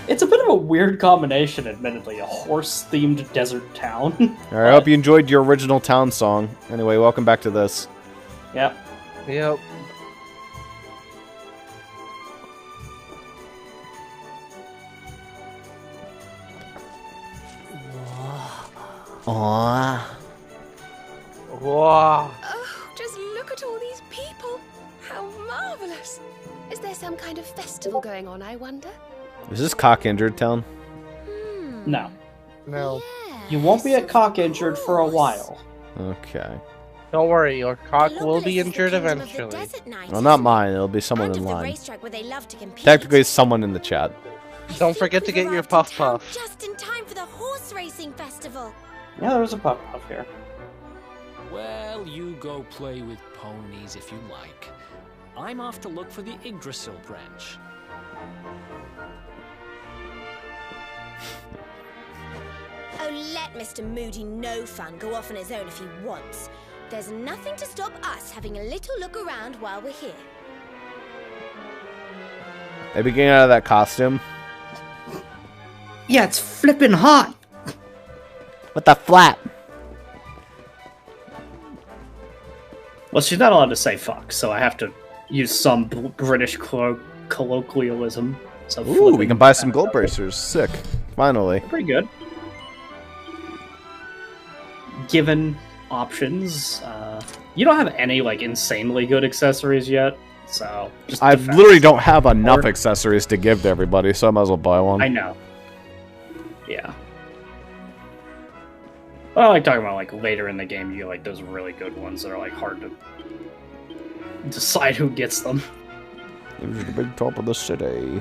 It's a bit of a weird combination, admittedly. A horse-themed desert town. Alright, I hope you enjoyed your original town song. Anyway, welcome back to this. Yep. Yep. Aww. Wow. Oh, just look at all these people. How marvelous. Is there some kind of festival going on, I wonder? Is this cock-injured town? No. No. You won't be Yes, at cock injured for a while. Okay. Don't worry, your cock will be Lawless is the injured kingdom of the eventually. desert knight, Well, not isn't it? mine. It'll be someone And in of the line. racetrack where they love to compete. Technically, someone in the chat. I Don't think forget to we've get your arrived in puff town puff. Just in time for the horse racing festival. Yeah, there's a puff puff here. Well, you go play with ponies if you like. I'm off to look for the Yggdrasil branch. Oh, let Mr. Moody No Fun go off on his own if he wants. There's nothing to stop us having a little look around while we're here. Maybe getting out of that costume. Yeah, it's flippin' hot. What the flap? Well, she's not allowed to say fuck, so I have to use some British colloquialism. So Ooh, we can buy some gold bracers. Sick. Finally. Pretty good. Given options, you don't have any like insanely good accessories yet, so just I defense. literally don't have enough accessories to give to everybody, so I might as well buy one. I know. Yeah. Well, I like talking about like later in the game, you get like those really good ones that are like hard to decide who gets them. Here's the big top of the city.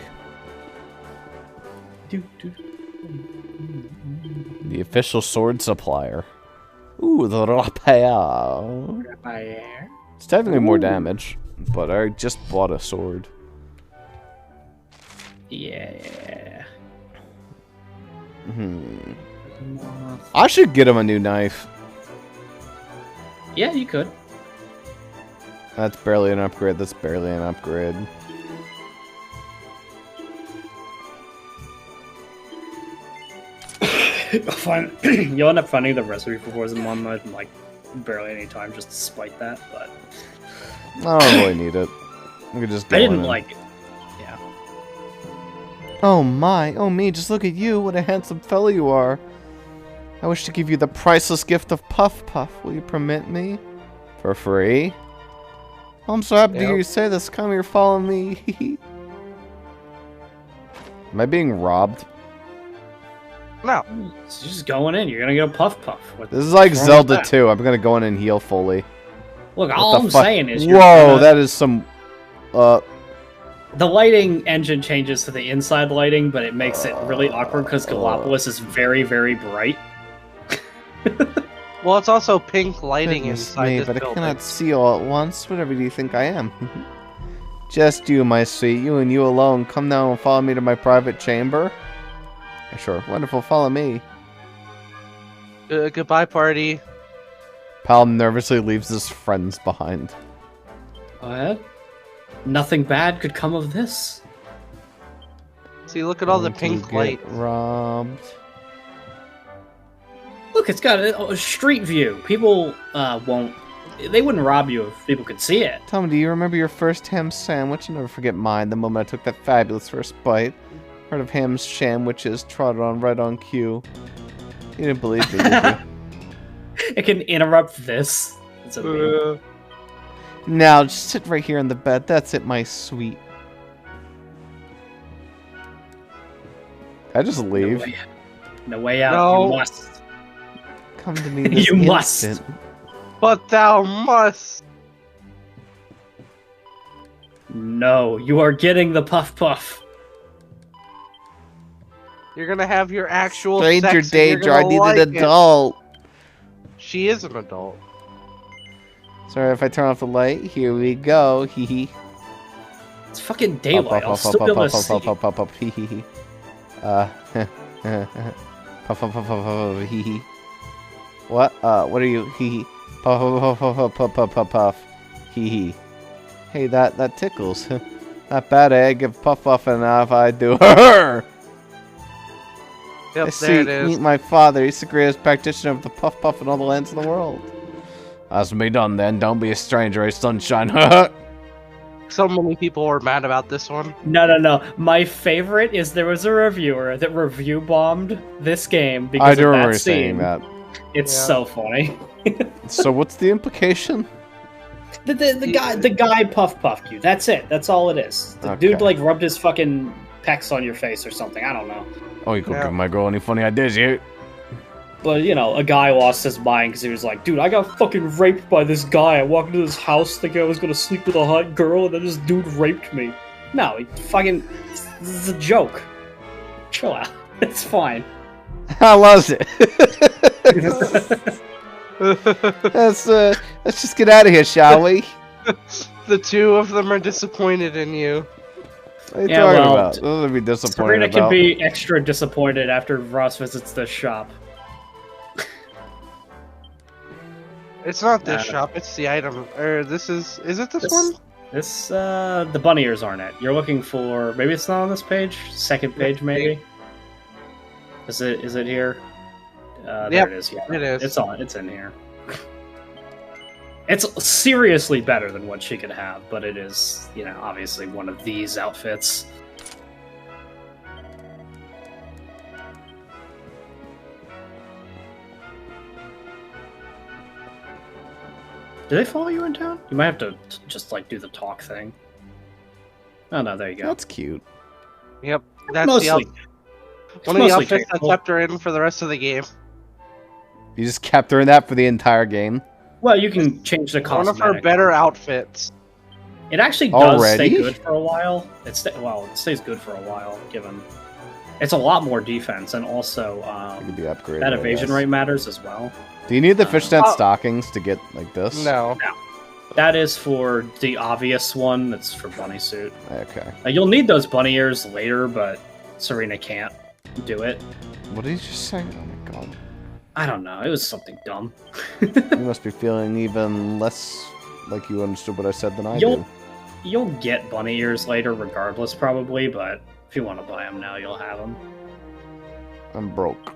The official sword supplier. Ooh, the rapier. It's technically more damage, but I just bought a sword. Yeah. I should get him a new knife. Yeah, you could. That's barely an upgrade. That's barely an upgrade. You'll end up finding the recipe for Poison One in like barely any time, just to spite that. But I don't really need it. We could just. I didn't like it. Yeah. Oh my! Oh me! Just look at you! What a handsome fellow you are! I wish to give you the priceless gift of Puff Puff. Will you permit me? For free? Oh, I'm so happy to hear you say this. Come here, follow me. Am I being robbed? No. It's just going in. You're gonna get a Puff Puff. This is like Zelda 2. I'm gonna go in and heal fully. Look, all I'm saying is, whoa, that is some. The lighting engine changes to the inside lighting, but it makes it really awkward because Gallipolis is very, very bright. Well, it's also pink lighting inside me, this but building. I cannot see all at once. Whatever do you think I am? Just you, my sweet. You and you alone. Come now and follow me to my private chamber. Sure. Wonderful. Follow me. Goodbye, party. Pal nervously leaves his friends behind. What? Nothing bad could come of this. See, look at all the pink lights. Robbed. Look, it's got a street view. People they wouldn't rob you if people could see it. Tell me, do you remember your first ham sandwich? You'll never forget mine, the moment I took that fabulous first bite. Heard of ham sandwiches trotted on right on cue. You didn't believe me, did you? It can interrupt this. It's a Now, just sit right here on the bed. That's it, my sweet. I just leave. No way out. No. You must. Come to me this You must. instant. But thou must. No, you are getting the Puff Puff. You're gonna have your actual Stranger sex and you're danger, I gonna need like an it. adult. She is an adult. Sorry if I turn off the light. Here we go. Hee hee. It's fucking daylight. I'll still be able to see. Hee hee hee. Puff puff puff puff hee hee. What? What are you? Hee hee. Puff puff puff puff puff puff puff. Hee hee. Hey, that tickles. Not bad, eh? Give Puff Puff enough. I do. Her. Yep, I there see. it is. Meet my father. He's the greatest practitioner of the Puff Puff in all the lands in the world. That's me done then. Don't be a stranger, eh, sunshine. So many people were mad about this one. No. My favorite is there was a reviewer that review bombed this game because I do of remember that saying scene. that. It's so funny. So what's the implication? The guy puffed you. That's it. That's all it is. The dude like rubbed his fucking pecs on your face or something. I don't know. Oh, you could give my girl any funny ideas, you. But, you know, a guy lost his mind because he was like, dude, I got fucking raped by this guy. I walked into this house thinking I was going to sleep with a hot girl, and then this dude raped me. No, he fucking... This is a joke. Chill out. It's fine. I love it. Let's just get out of here, shall we? The two of them are disappointed in you. What are you talking about? Those would be disappointed Sabrina about. can be extra disappointed after Ross visits the shop. It's not this shop, it's the item. Or this is it this one? The bunny ears aren't it. You're looking for, maybe it's not on this page? Second page, maybe? Is it here? There it is, yeah. It is. It's in here. It's seriously better than what she could have, but it is, you know, obviously one of these outfits. Do they follow you in town? You might have to just, like, do the talk thing. Oh, no, there you go. That's cute. Yep, that's Mostly, one of the outfits I tasteful. kept her in for the rest of the game. You just kept her in that for the entire game? Well, you can change the One cosmetic. of her better outfits. It actually does Already? stay good for a while. It stays good for a while, given it's a lot more defense, and also It could be upgraded. that I evasion guess. rate matters as well. Do you need the fishnet Oh. stockings to get like this? No. That is for the obvious one. That's for bunny suit. Okay. You'll need those bunny ears later, but Serena can't do it. What did you just say? Oh my god. I don't know. It was something dumb. You must be feeling even less like you understood what I said than I do. You'll get bunny ears later, regardless, probably. But if you want to buy them now, you'll have them. I'm broke.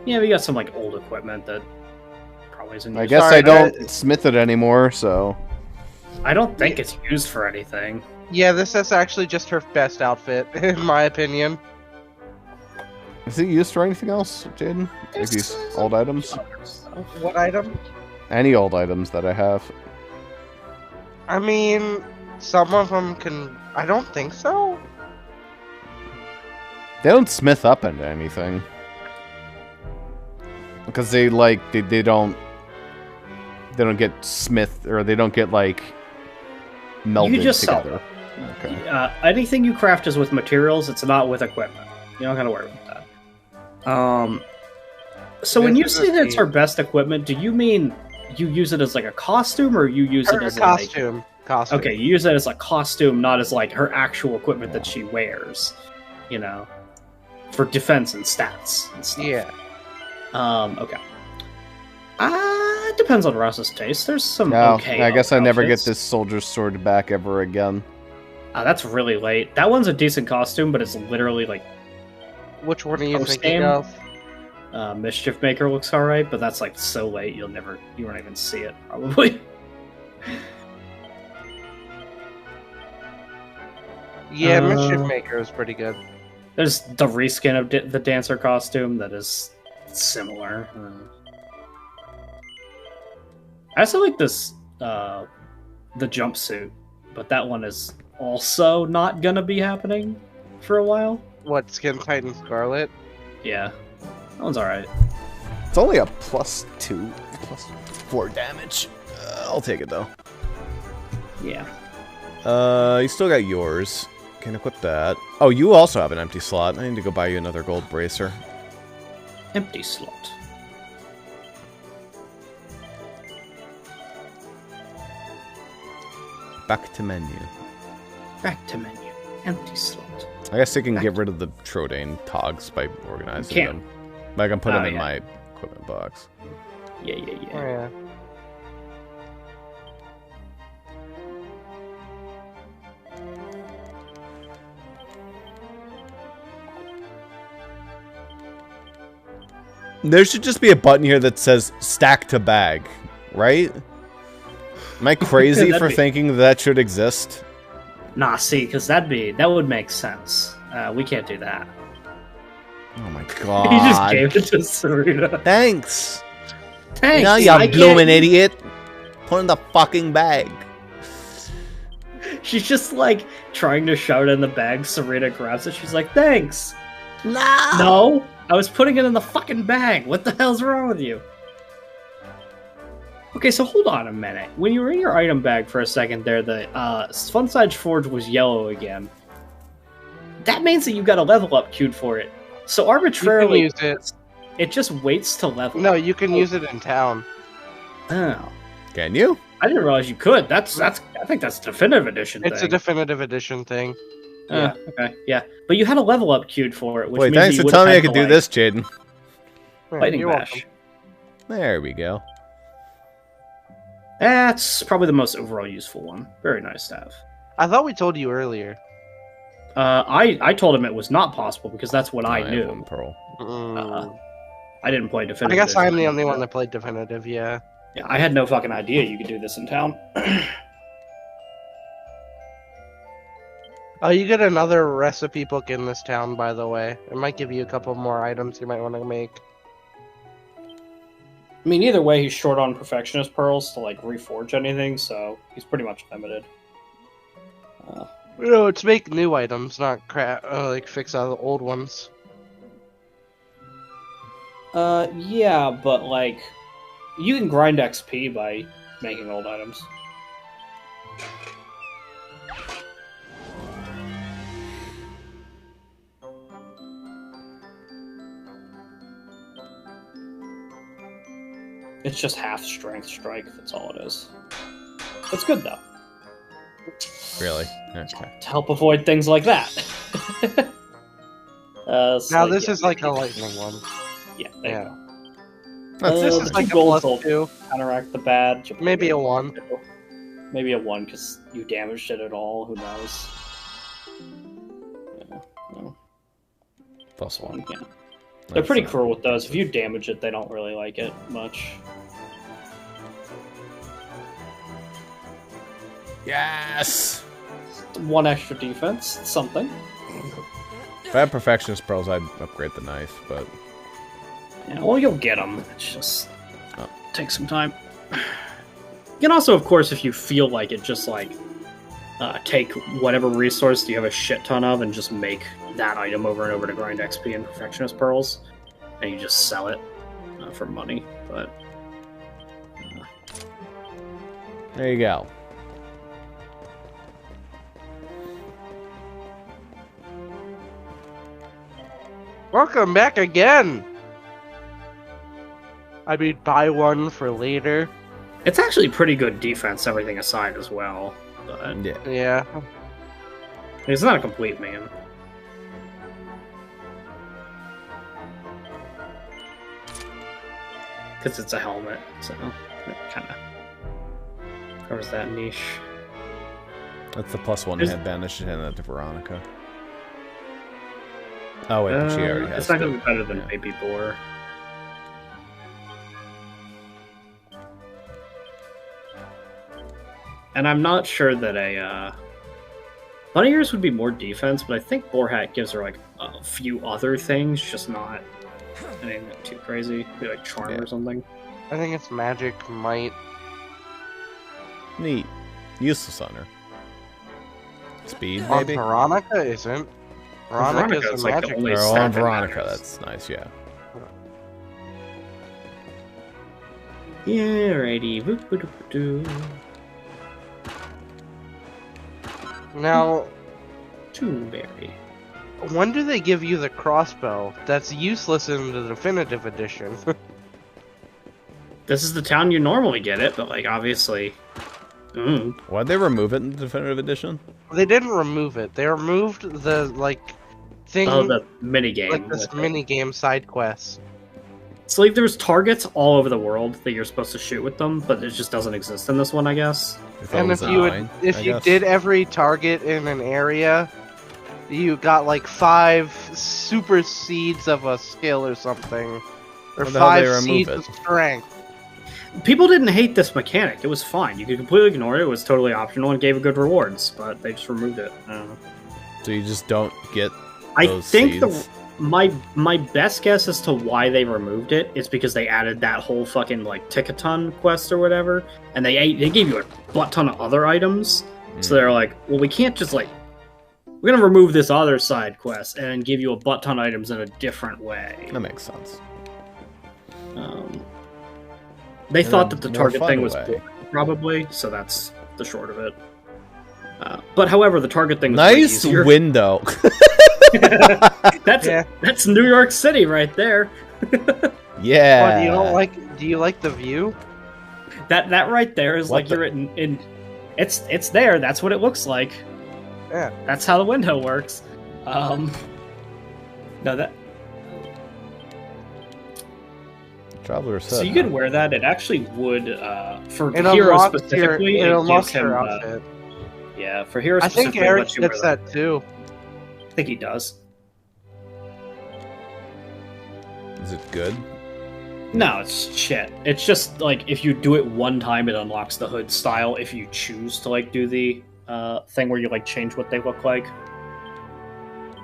Yeah, we got some like old equipment that probably isn't. I used. guess Sorry, I don't smith it anymore, so... I don't think it's used for anything. Yeah, this is actually just her best outfit, in my opinion. Is it used for anything else, Jaden? Like these old items? What item? Any old items that I have. I mean, some of them can... I don't think so. They don't smith up into anything. Because they, like, they don't... They don't get smith, or they don't get, like, melded just sell together. Okay. Anything you craft is with materials. It's not with equipment. You don't gotta worry about that. So when you say that it's her best equipment, do you mean you use it as like a costume, or you use it Her as costume. Costume. Okay, you use it as a costume, not as like her actual equipment that she wears. You know, for defense and stats and stuff. Yeah. Okay. It depends on Ross's taste. There's some No, okay. I guess I never get outfits. this soldier's sword back ever again. That's really late. That one's a decent costume, but it's literally like Which one are you Post thinking game? of? Mischief Maker looks alright, but that's like so late you won't even see it probably. Yeah, Mischief Maker is pretty good. There's the reskin of the dancer costume that is similar. I also like this the jumpsuit, but that one is also not gonna be happening for a while. What, Skin Titan Scarlet? Yeah, that one's alright. It's only a +2, +4 damage. I'll take it, though. Yeah. You still got yours. Can equip that. Oh, you also have an empty slot. I need to go buy you another gold bracer. Empty slot. Back to menu. Back to menu. Empty slot. I guess I can get rid of the Trodane togs by organizing You can. them. But I can put them in yeah. my equipment box. Yeah. Oh, yeah. There should just be a button here that says stack to bag, right? Am I crazy That'd for be- thinking that should exist? Nah, see, because that would make sense. We can't do that. Oh my god. He just gave it to Serena. Thanks. Thanks. No, you I can't- blooming idiot. Put in the fucking bag. She's just like trying to shout in the bag. Serena grabs it. She's like, "Thanks." No, I was putting it in the fucking bag. What the hell's wrong with you? Okay, so hold on a minute. When you were in your item bag for a second there, the Fun-Side Forge was yellow again. That means that you got a level up queued for it. So arbitrarily, You can use it just waits to level. No, you can use it in town. Oh, Can you? I didn't realize you could. That's. I think that's definitive edition. It's a thing. definitive edition thing. Yeah. Okay, yeah, but you had a level up queued for it. Which Wait, means thanks that for you telling me I would've could had do to, this, Jaden. Yeah, Lightning you're bash. welcome. There we go. That's probably the most overall useful one. Very nice to have. I thought we told you earlier. I told him it was not possible because that's what I have knew. one pearl. Mm. I didn't play I definitive. guess I'm the edition. only one that played definitive, yeah. Yeah, I had no fucking idea you could do this in town. Oh, you get another recipe book in this town, by the way. It might give you a couple more items you might want to make. I mean, either way, he's short on perfectionist pearls to like reforge anything, so he's pretty much limited. No, it's make new items, not like fix out the old ones. Yeah, but like, you can grind XP by making old items. It's just half strength strike, that's all it is. It's good though. Really? Okay. To help avoid things like that. Now this is like a lightning one. Yeah, there you That's go. This The is two like a gold plus 2. counteract the bad. Maybe a 1. Maybe a 1 because you damaged it at all. Who knows? Yeah, no. +1. Yeah. They're pretty cruel with those. If you damage it, they don't really like it much. Yes! 1 extra defense, something. If I had Perfectionist Pearls, I'd upgrade the knife, but... Yeah, well, you'll get them. It's just... take some time. You can also, of course, if you feel like it, just, like, take whatever resource you have a shit ton of and just make that item over and over to grind XP and Perfectionist Pearls. And you just sell it for money, but... There you go. Welcome back again! I mean, buy one for later. It's actually pretty good defense, everything aside, as well. But Yeah. it's not a complete man. Because it's a helmet, so it kind of covers that niche. That's the +1 you had banished and that to Veronica. Oh wait, but she already has it's not going it. to be better than Baby Boar. And I'm not sure that a Bunny Ears would be more defense, but I think Boar Hat gives her like a few other things, just not anything too crazy. Maybe like Charm or something. I think it's magic, might. Neat. Useless on her. Speed, On maybe? Veronica isn't. Veronica's Veronica's a like the magic. only Or stat on that Veronica, matters. that's nice, yeah. Yeah, righty. Boop-a-doop-a-doo. Now, Toonberry. when do they give you the crossbow? That's useless in the definitive edition. This is the town you normally get it, but like obviously. Why'd they remove it in the Definitive Edition? They didn't remove it. They removed the like thing, Oh, the minigame. like this minigame side quest. So like there's targets all over the world that you're supposed to shoot with them, but it just doesn't exist in this one, I guess. And if you did every target in an area, you got like 5 super seeds of a skill or something, or Well, how they 5 seeds remove of it? strength. People didn't hate this mechanic. It was fine. You could completely ignore it. It was totally optional and gave it good rewards, but they just removed it. I don't know. So you just don't get I those think seeds? my best guess as to why they removed it is because they added that whole fucking like Tickaton quest or whatever, and they gave you a butt ton of other items. So they're like, well, we can't just like we're gonna remove this other side quest and give you a butt ton of items in a different way. That makes sense. They In thought a that the more target fun thing was way. boring, probably, so that's the short of it. But however, the target thing was Nice way easier. window. That's New York City right there. Yeah. Oh, do you like the view? That right there is What like you're in it's there. That's what it looks like. Yeah. That's how the window works. No, that Traveler so said. you could wear that. It actually would for It Hero unlocks specifically. it It unlocks gives him your outfit. yeah for Hero I think specifically. Eric lets you wear gets that too. I think he does. Is it good? No, it's shit. It's just like if you do it one time, it unlocks the hood style. If you choose to like do the thing where you like change what they look like,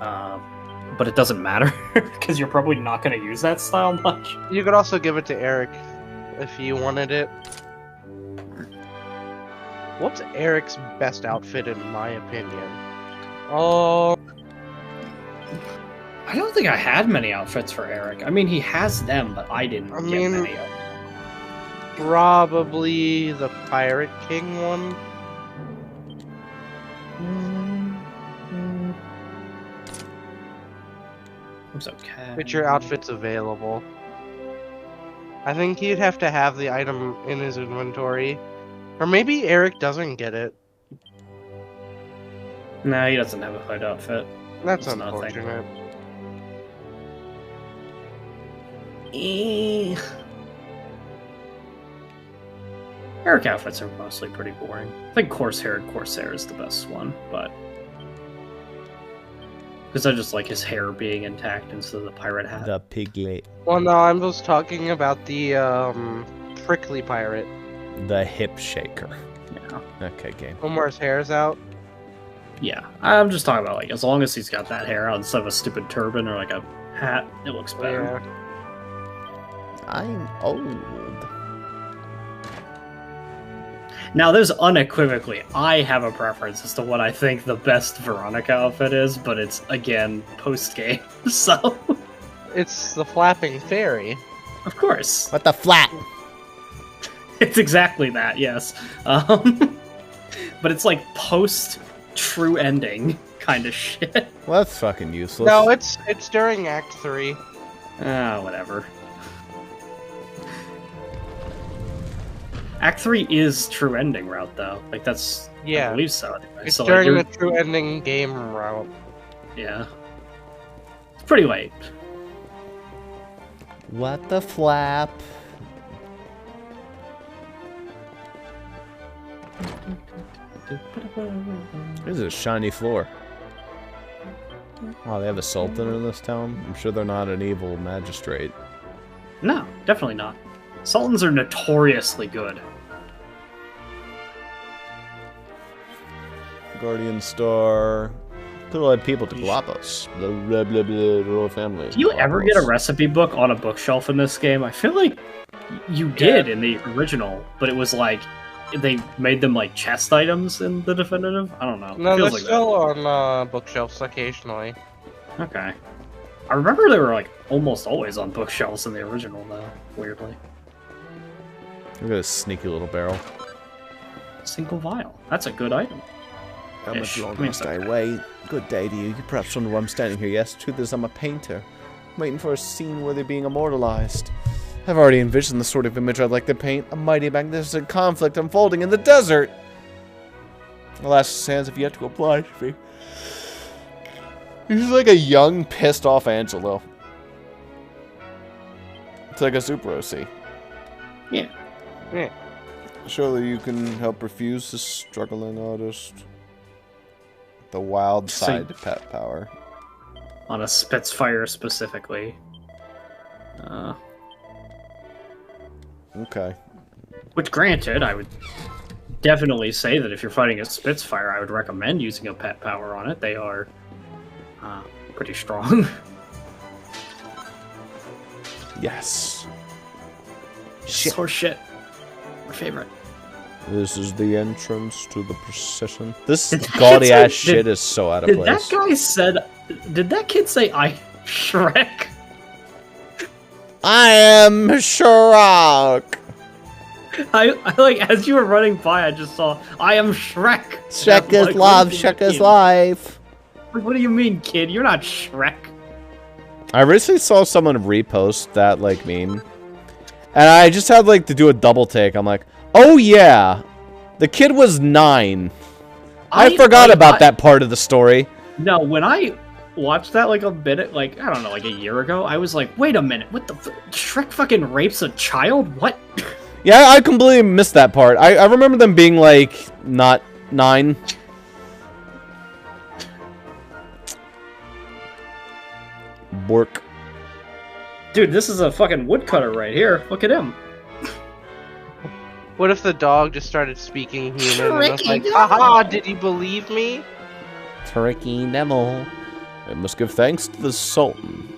but it doesn't matter because you're probably not going to use that style much. You could also give it to Eric if you wanted it. What's Eric's best outfit in my opinion? Oh, I don't think I had many outfits for Eric. I mean, he has them, but I didn't get many of them. probably the Pirate King one. It's okay. Get your outfits available. I think he'd have to have the item in his inventory. Or maybe Eric doesn't get it. No, he doesn't have a hood outfit. That's It's nothing. unfortunate. Eric outfits are mostly pretty boring. I think Corsair is the best one, but because I just like his hair being intact instead of the pirate hat. The piglet. Well, no, I was talking about the prickly pirate. The hip shaker. Yeah, Okay, game. One where his hair's out. yeah. I'm just talking about like as long as he's got that hair out instead of a stupid turban or like a hat, it looks better. Yeah. I'm old. Now, there's unequivocally, I have a preference as to what I think the best Veronica outfit is, but it's, again, post-game, so... It's the flapping fairy. Of course. What the flap? It's exactly that, yes. But it's like post-true ending kind of shit. Well, that's fucking useless. No, it's during Act 3. Ah, whatever. Act 3 is true ending route, though. Like, that's... Yeah. I believe so, anyway. It's So, during like, the true ending game route. yeah. It's pretty late. What the flap? This is a shiny floor. Oh, they have a sultan in this town? I'm sure they're not an evil magistrate. No, definitely not. Sultans are notoriously good. Guardian Star. Could have led people to Galapagos. The blah blah blah royal family. Do you ever get a recipe book on a bookshelf in this game? I feel like you did in the original, but it was like they made them like chest items in the definitive. I don't know. No, It they're feels like still on bookshelves occasionally. that. Okay. I remember they were like almost always on bookshelves in the original, though. Weirdly, Look at this sneaky little barrel. single vial. That's a good item. How Ish. much longer I mean, must I okay. wait? Good day to you. You perhaps wonder why I'm standing here. Yes, truth is I'm a painter. I'm waiting for a scene where they're being immortalized. I've already envisioned the sort of image I'd like to paint. A mighty magnificent conflict unfolding in the desert. Alas, his hands have yet to oblige me. He's like a young, pissed off Angelo. It's like a Zuper OC. Yeah. Yeah. Surely you can help refuse this struggling artist. The wild So- side to pet power. On a Spitfire specifically. Okay. Which, granted, I would definitely say that if you're fighting a Spitfire, I would recommend using a pet power on it. They are pretty strong. Yes. Shit. Horse shit. My favorite. This is the entrance to the procession. This Did that gaudy kid ass say- shit is so out of Did place. that guy said... Did that kid say, I Shrek? I am Shrek. I like, as you were running by, I just saw, I am Shrek. Shrek And I'm is like, love, what do you Shrek is mean? life. Like, what do you mean, kid? You're not Shrek. I recently saw someone repost that like meme, and I just had like to do a double take. I'm like, oh yeah, the kid was 9. I forgot about that part of the story. No, when I watched that like a bit, like, I don't know, like a year ago, I was like, wait a minute, what the Shrek fucking rapes a child? What? Yeah, I completely missed that part. I remember them being like not 9. Bork. Dude, this is a fucking woodcutter right here. Look at him. What if the dog just started speaking human and was like, haha, did you believe me? Turkey devil. I must give thanks to the Sultan.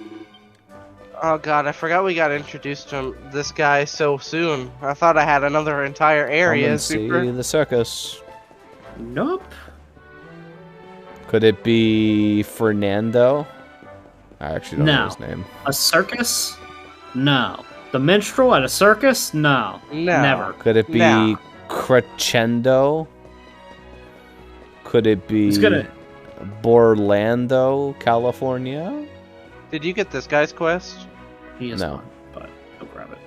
Oh god, I forgot we got introduced to this guy so soon. I thought I had another entire area. Come and see the circus. Nope. Could it be Fernando? I actually don't know his name. A circus? No. The minstrel at a circus? No. No. Never. Could it be Crescendo? Could it be Borlando, California? Did you get this guy's quest? He is No. one, but I'll grab it.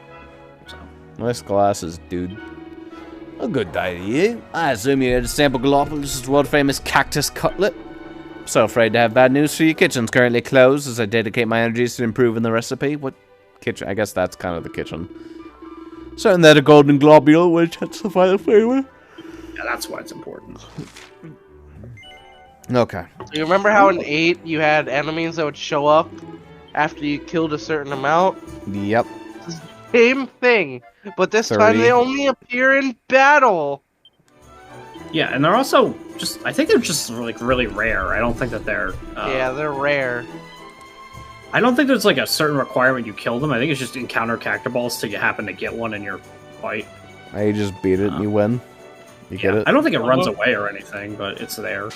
So. Nice glasses, dude. A good day to you. I assume you're here to sample Galapagos' world-famous cactus cutlet. So afraid to have bad news for you. Kitchen's currently closed as I dedicate my energies to improving the recipe. What kitchen? I guess that's kind of the kitchen. Certain that a golden globule will intensify the flavor. Yeah, that's why it's important. Okay. You remember how in 8 you had enemies that would show up after you killed a certain amount? Yep. Same thing, but this 30. time they only appear in battle. Yeah, and they're also just, I think they're just like really rare. I don't think that they're... Yeah, they're rare. I don't think there's like a certain requirement you kill them. I think it's just encounter cactus balls till you happen to get one in your fight. You just beat it and you win. You get it? I don't think it runs away or anything, but it's there.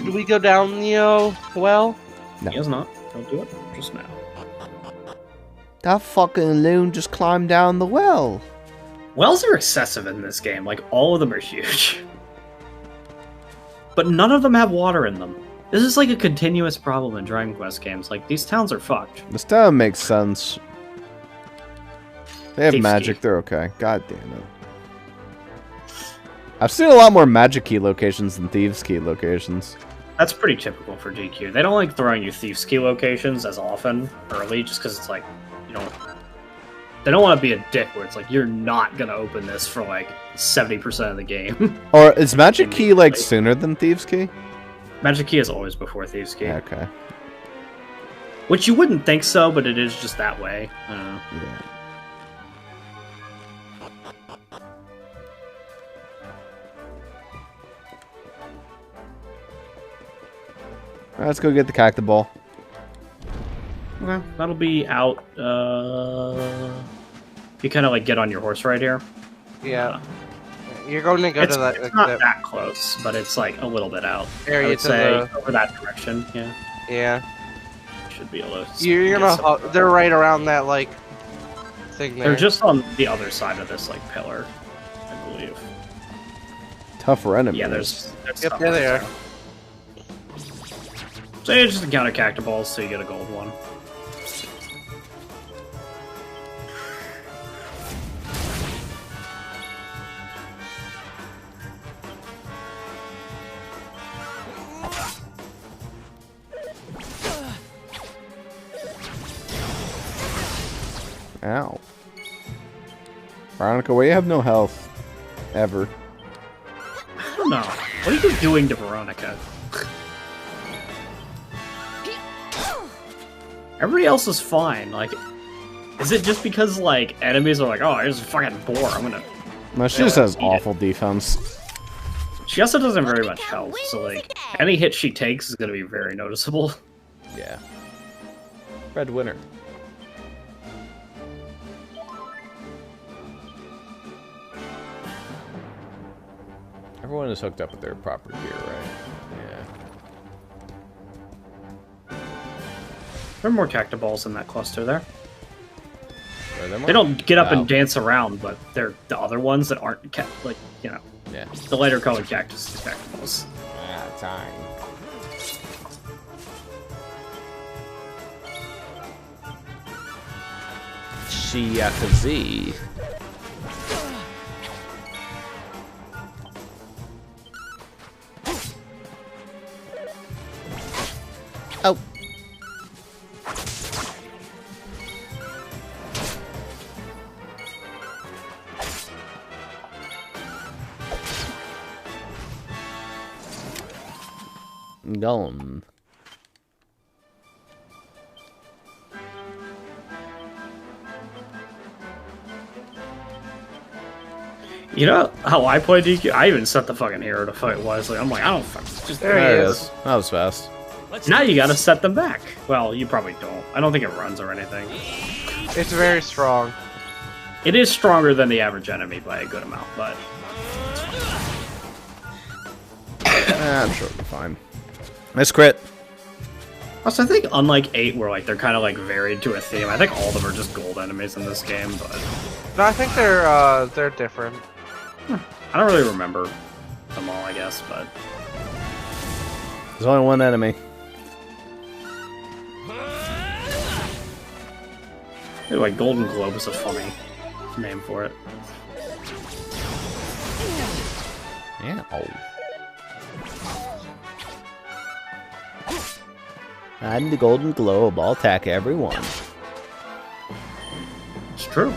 Do we go down the well? No. He has not. Don't do it just now. That fucking loon just climbed down the well. Wells are excessive in this game. Like, all of them are huge. But none of them have water in them. This is like a continuous problem in Dragon Quest games. Like, these towns are fucked. This town makes sense. They have Thieves' magic, Key. they're okay. God damn it. I've seen a lot more magic key locations than thieves key locations. That's pretty typical for DQ. They don't like throwing you Thieves' Key locations as often early, just because it's like, you don't... They don't want to be a dick where it's like, you're not going to open this for like 70% of the game. Or is magic key like sooner than thieves key? Magic Key is always before Thieves' Key. Okay. Which you wouldn't think so, but it is just that way. I don't know. Yeah. Alright, let's go get the cactus ball. Okay, that'll be out. You kind of like get on your horse right here. Yeah. You're going to go It's, to that. it's not that close, but it's like a little bit out. Area I would to say the- over that direction. Yeah, Yeah. should be able to. You're get some- gonna. They're right around that like thing there. They're just on the other side of this like pillar, I believe. Tougher enemies. Yeah, there's Yep, stuff there right they are. there. So you just encounter cactus balls, so you get a gold one. Ow. Veronica, why you have no health? Ever. I don't know. What are you doing to Veronica? Everybody else is fine. Like, is it just because like enemies are like, oh, here's a fucking boar, I'm gonna... No, she just has awful defense. She also doesn't have very much health, so like, any hit she takes is gonna be very noticeable. Yeah. Red winner. Everyone is hooked up with their proper gear, right? Yeah. There are more cactus balls in that cluster there. Are there more? They don't get up Oh. and dance around, but they're the other ones that aren't, like, you know, Yeah. the lighter colored cactus is cactus balls. Ah, time. Shiakazi. Oh. Gone. You know how I play DQ? I even set the fucking hero to fight wisely. I'm like, I don't fucking just There he is. That was fast. now you gotta set them back. Well, you probably don't. I don't think it runs or anything. It's very strong. It is stronger than the average enemy by a good amount, but I'm sure it'll be fine. Nice crit. also I think unlike 8 where like they're kind of like varied to a theme, I think all of them are just gold enemies in this game, but No, I think they're different. I don't really remember them all, I guess, but There's only one enemy. like Golden Globe is a funny name for it. Yeah. Oh. I'm the Golden Globe. I'll attack everyone. It's true.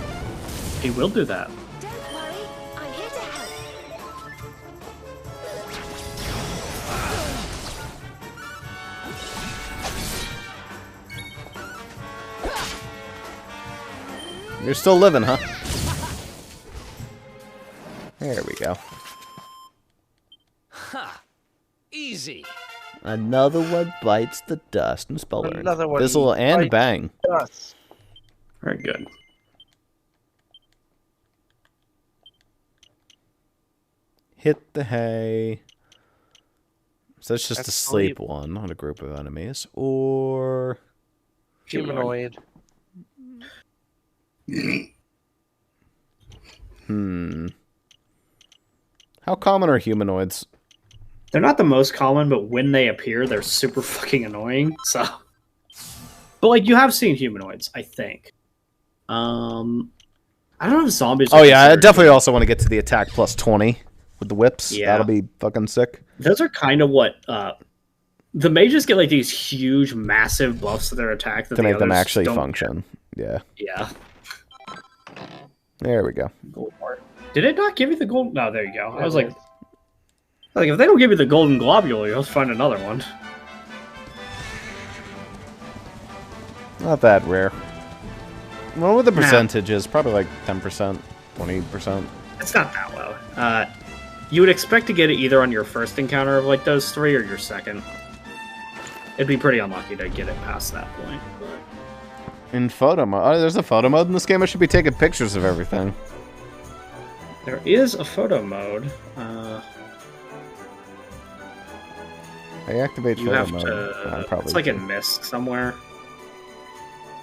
He will do that. Don't worry, I'm here to help. You're still living, huh? There we go. Ha! Easy. Another one bites the dust. And spell learn. Another one Fizzle and bites bang. Us. Very good. Hit the hay. So it's just That's a sleep sleep. one, not a group of enemies. Or... Humanoid. How common are humanoids? They're not the most common, but when they appear, they're super fucking annoying. So, but like you have seen humanoids, I think. I don't know if zombies. Oh are yeah, I considered- definitely also want to get to the attack plus 20 with the whips. Yeah. That'll be fucking sick. Those are kind of what the mages get, like these huge, massive buffs to their attack that To the make them others actually don't function. Yeah. get. Yeah. There we go. Gold part. Did it not give you the gold? No, there you go. I was like, if they don't give you the golden globule, you'll find another one. Not that rare. What were the percentages? Probably like 10%, 20%. It's not that low. You would expect to get it either on your first encounter of like those 3 or your second. It'd be pretty unlucky to get it past that point. But In photo mode. Oh, there's a photo mode in this game. I should be taking pictures of everything. there is a photo mode. I activate You photo have mode. to. Probably It's like in Mist somewhere.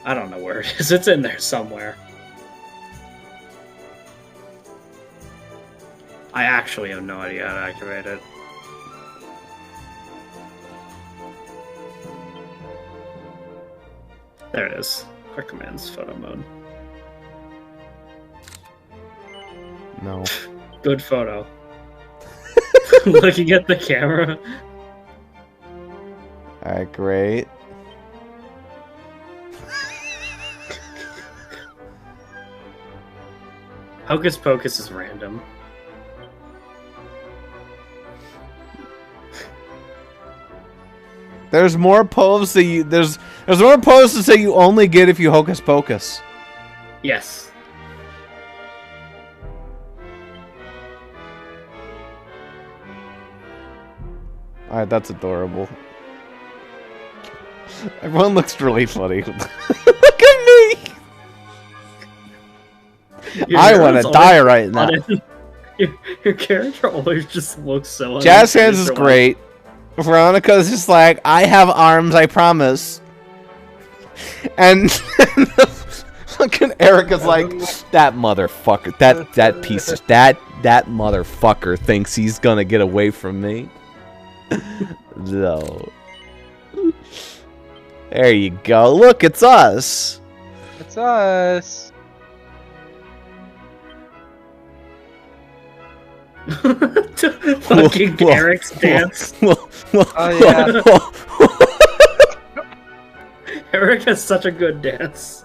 I don't know where it is. It's in there somewhere. I actually have no idea how to activate it. There it is. Quick commands, photo mode. No. Good photo. Looking at the camera. Alright, great. Hocus Pocus is random. There's more poses that you there's more poses that you only get if you hocus pocus. Yes. Alright, that's adorable. Everyone looks really funny. Look at me! I want to die right now. Your character always just looks so. Jazz Hands is great. Veronica's just like, I have arms, I promise. And fucking Erica's like, that motherfucker, that piece of that motherfucker thinks he's gonna get away from me. No. There you go. Look, it's us. It's us. Fucking Whoa, Eric's dance. Oh, yeah. Eric has such a good dance.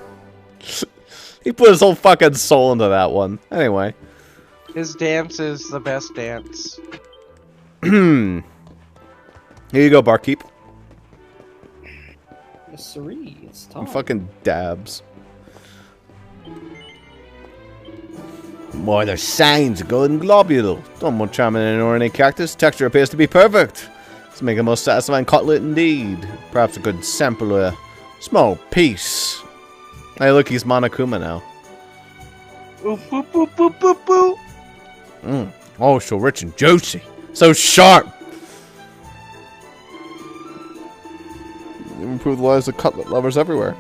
He put his whole fucking soul into that one. Anyway. His dance is the best dance. Here you go, barkeep. It's I'm fucking dabs. Why, they're signs, golden globule. Don't want charming in an ornate cactus. Texture appears to be perfect. Let's make a most satisfying cutlet indeed. Perhaps a good sample or a small piece. Hey, look, he's Monokuma now. Boop, boop, boop, boop, boop, boop. Oh, so rich and juicy. So sharp. You improve the lives of cutlet lovers everywhere.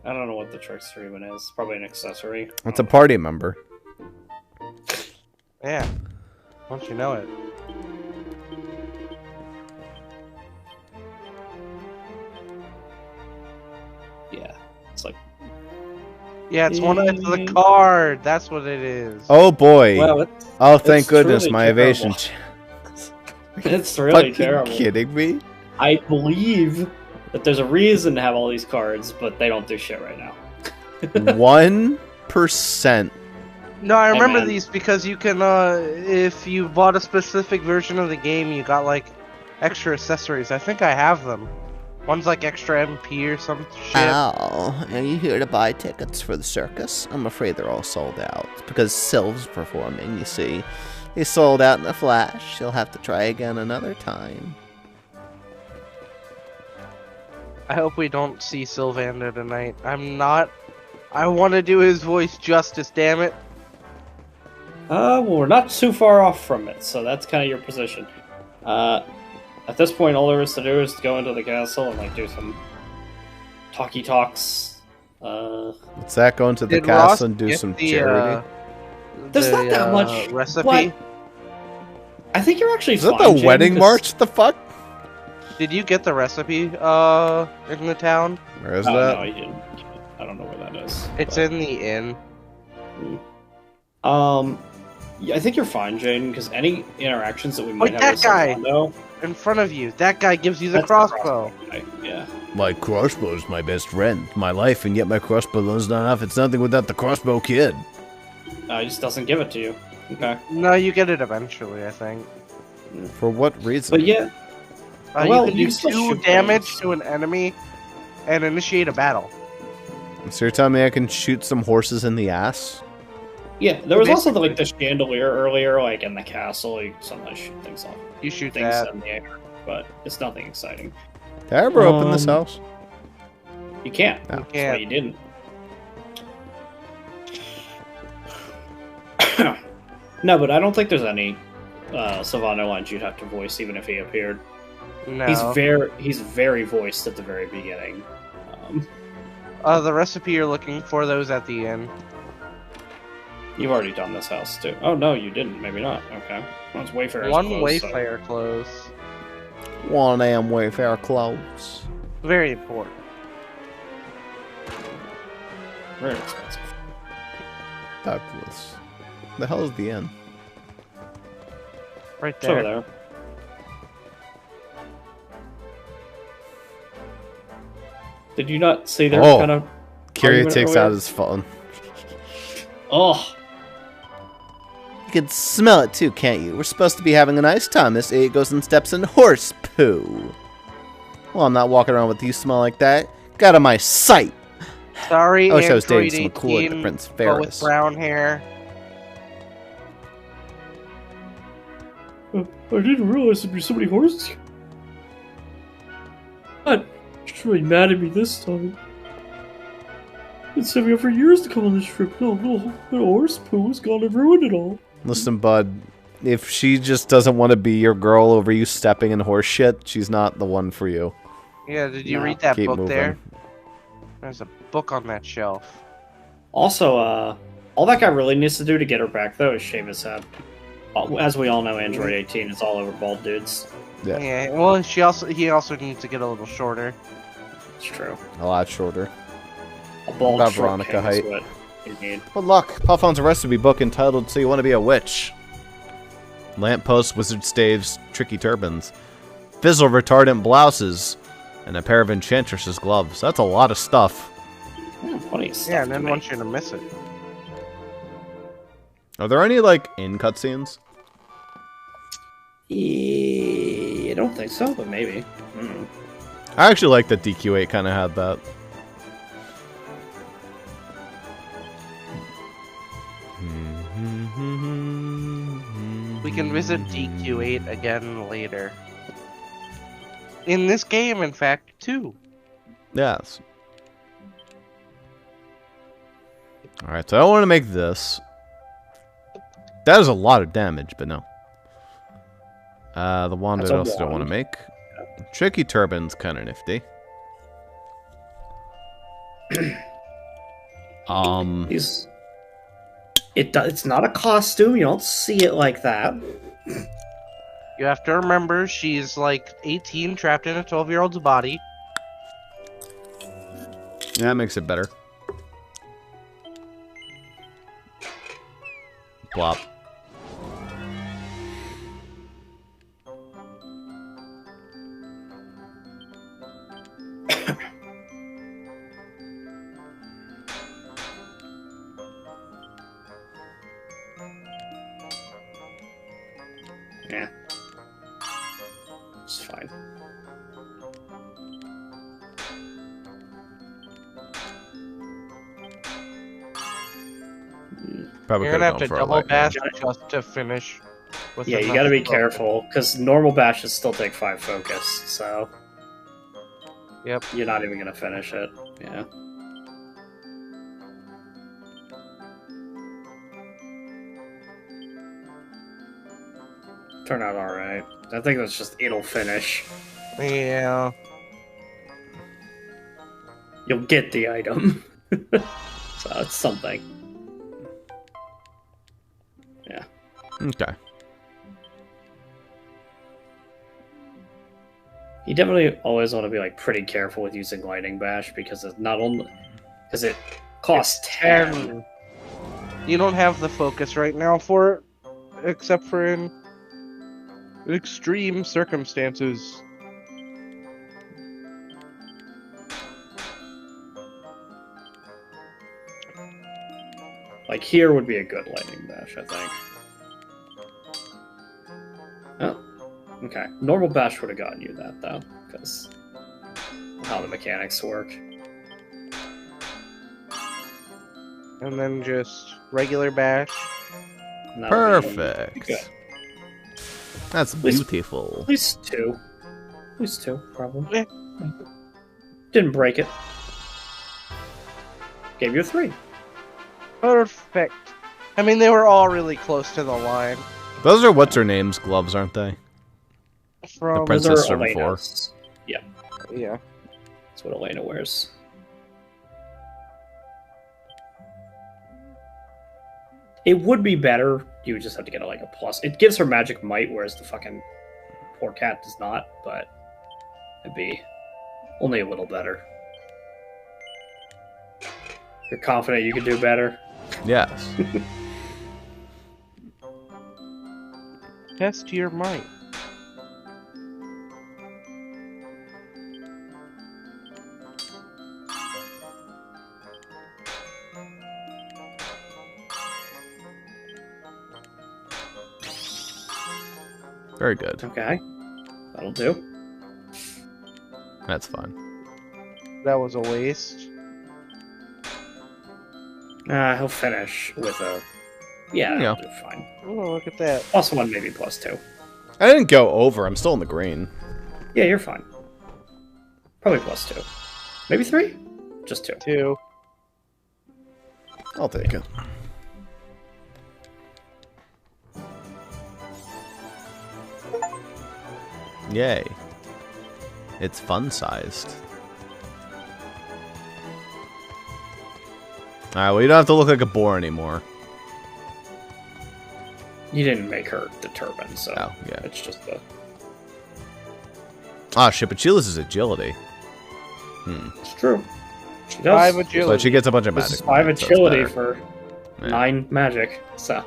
I don't know what the trickster even is. Probably an accessory. It's a party member. Yeah. Don't you know it? Yeah. It's like... Yeah, it's one of the card. That's what it is. Oh boy. Well, Oh, thank it's goodness, truly my terrible. evasion. it's really Fucking terrible. kidding me? I believe that there's a reason to have all these cards, but they don't do shit right now. 1%. No, I remember man. these because you can, if you bought a specific version of the game, you got, like, extra accessories. I think I have them. One's, like, extra MP or some shit. Oh, are you here to buy tickets for the circus? I'm afraid they're all sold out. Because Sylv's performing, you see. He sold out in a flash. He'll have to try again another time. I hope we don't see Sylvander tonight. I want to do his voice justice, damn it. Well, we're not too far off from it, so that's kind of your position. At this point, all there is to do is to go into the castle and, like, do some talky talks. Let's that go into the Did castle Ross and do get some the, There's charity? not that much recipe. but I think you're actually Is that fine, the Jaden, wedding 'cause- march? The fuck? Did you get the recipe in the town? Where is Oh, that? no, you didn't. I don't know where that is. It's but- in the inn. Yeah, I think you're fine, Jaden, because any interactions that we might Like have with that guy! Sylvando, In front of you. That guy gives you the that's crossbow. guy. Yeah. My crossbow's my best friend, my life, and yet my crossbow is not enough. It's nothing without the crossbow kid. He just doesn't give it to you. Okay. No, you get it eventually, I think. For what reason? But yeah, you Well, can you do can still 2 shoot damage things. to an enemy and initiate a battle. So you're telling me I can shoot some horses in the ass? yeah. There was also Basically. like the chandelier earlier, like in the castle. You sometimes shoot things off, You shoot things that. in the air, but it's nothing exciting. Did I ever open this house? You can't. No. That's why can't. you didn't. No, but I don't think there's any Sylvando lines you'd have to voice, even if he appeared. No. He's very voiced at the very beginning. The recipe you're looking for, those at the inn. You've already done this house too. Oh no, you didn't. Maybe not. Okay. Well, it's Wayfarer's One close, so- Wayfarer close. One damn Wayfarer clothes. Very important. Very expensive. Douglas. The hell is the inn? Right It's over there. there. Did you not see their Oh. kind of? Kiryu argument takes earlier? out his phone. Oh, You can smell it too, can't you? We're supposed to be having a nice time. This idiot goes and steps in horse poo. Well, I'm not walking around with you smell like that. Get out of my sight. Sorry, I wish I was Android dating someone cooler than 18, Prince but Ferris. with brown hair. I didn't realize there'd be so many horses. God, she's really mad at me this time. Been saving up for years to come on this trip. No, little horse poo has gone and ruined it all. Listen, bud. If she just doesn't want to be your girl over you stepping in horse shit, she's not the one for you. Yeah, did you No. read that Keep book moving. there? There's a book on that shelf. Also, all that guy really needs to do to get her back, though, is shave his head. As we all know, Android 18 is all over bald dudes. Yeah. Yeah, well, he also needs to get a little shorter. It's true. A lot shorter. A bald About short Veronica king is height. what you need. Good luck. Paul found a recipe book entitled So You Want to Be a Witch. Lampposts, wizard staves, tricky turbans. Fizzle retardant blouses. And a pair of enchantress's gloves. That's a lot of stuff. Funny stuff. Yeah, and to then me. want you to miss it. Are there any, like, in cutscenes? I don't think so, but maybe. I actually like that DQ8 kind of had that. We can visit DQ8 again later. In this game, in fact, too. Yes. Alright, so I want to make this. That is a lot of damage, but no. The wand I also don't want to make. Tricky Turban's kind of nifty. It's not a costume. You don't see it like that. You have to remember, she's like 18, trapped in a 12-year-old's body. Yeah, that makes it better. Plop. Yeah. It's fine. Probably You're gonna have to double bash just to finish. With Yeah, you gotta be careful, because normal bashes still take 5 focus, so... Yep. You're not even gonna finish it. Yeah. Turned out alright. I think that's just it'll finish. Yeah. You'll get the item. So it's something. Yeah. Okay. You definitely always want to be like pretty careful with using lightning bash because it's not only because it costs 10. You don't have the focus right now for it, except for in extreme circumstances. Like here would be a good lightning bash, I think. Oh, okay. Normal bash would have gotten you that though, because how the mechanics work. And then just regular bash. Perfect. Good. That's beautiful. At least 2. At least 2, probably. Yeah. Didn't break it. Gave you a 3. Perfect. I mean, they were all really close to the line. Those are what's-her-name's gloves, aren't they? From The Princess Those are from 4. Elena's. Yeah, Yeah. that's what Elena wears. It would be better. You would just have to get like a plus. It gives her magic might, whereas the fucking poor cat does not. But it'd be only a little better. You're confident you can do better? Yes. Test your might. Very good. Okay, that'll do. That's fine. That was a waste. He'll finish with a... Yeah, Yeah. that'll do fine. Oh, look at that. +1, maybe +2. I didn't go over. I'm still in the green. Yeah, you're fine. Probably +2. Maybe 3? Just 2. 2. I'll take it. Yay. It's fun-sized. Alright, well, you don't have to look like a boar anymore. You didn't make her the turban, so Oh, yeah. it's just the... Ah, shit, but she loses agility. It's true. She 5 does. agility. So she gets a bunch of This magic. is 5 points, so it's agility better. for Yeah. 9 magic, so...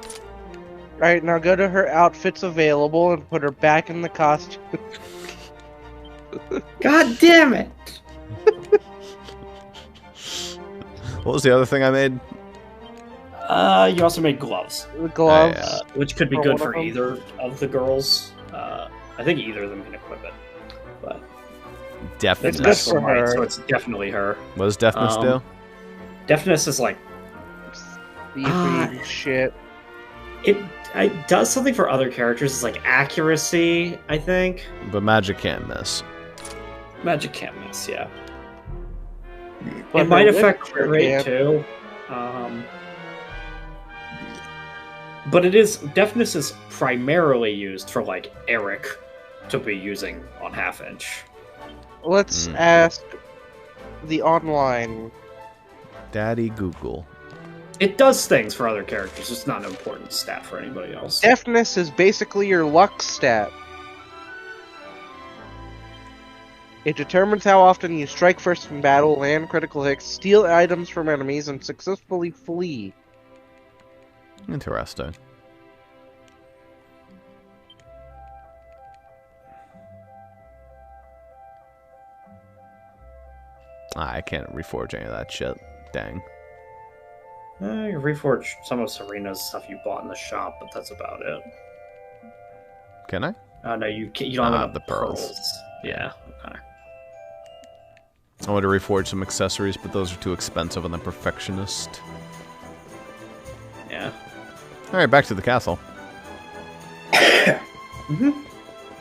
Alright, now go to her outfits available and put her back in the costume. God damn it! What was the other thing I made? You also made gloves, The gloves. Yeah. which could be For good one of for them? either of the girls. I think either of them can equip it, but Deafness. it's good best for for her, her. so it's definitely her. What does deafness do? Deafness is like Beefy shit. It does something for other characters. It's like accuracy, I think. But magic can't miss. Magic can't miss, yeah. But it might her affect wit crit rate can. too. But it is deafness is primarily used for like Eric to be using on half-inch. Let's ask the online. Daddy Google. It does things for other characters. It's not an important stat for anybody else. Deafness is basically your luck stat. It determines how often you strike first in battle, land critical hits, steal items from enemies, and successfully flee. Interesting. I can't reforge any of that shit. Dang. You reforge some of Serena's stuff you bought in the shop, but that's about it. Can I? No, you don't have the enough pearls. Yeah, okay. I want to reforge some accessories, but those are too expensive on the Perfectionist. Yeah. Alright, back to the castle. Mm-hmm.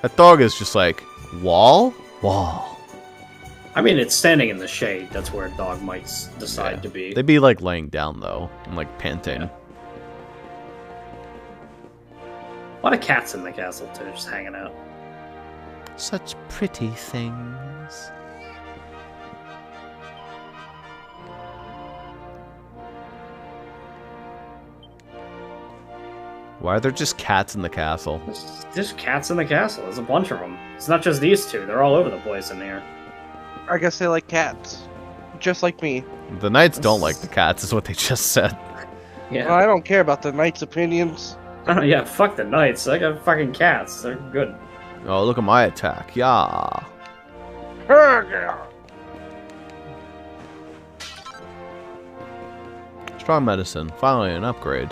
That dog is just like, wall? Wall. I mean, it's standing in the shade. That's where a dog might decide to be. They'd be like laying down, though, and like panting. Yeah. A lot of cats in the castle, too, just hanging out. Such pretty things. Why are there just cats in the castle? There's just cats in the castle. There's a bunch of them. It's not just these two. They're all over the place in here. I guess they like cats. Just like me. The knights don't like the cats, is what they just said. Yeah. Well, I don't care about the knights' opinions. Oh, yeah, fuck the knights. I got fucking cats. They're good. Oh, look at my attack. Yeah. Strong medicine. Finally, an upgrade.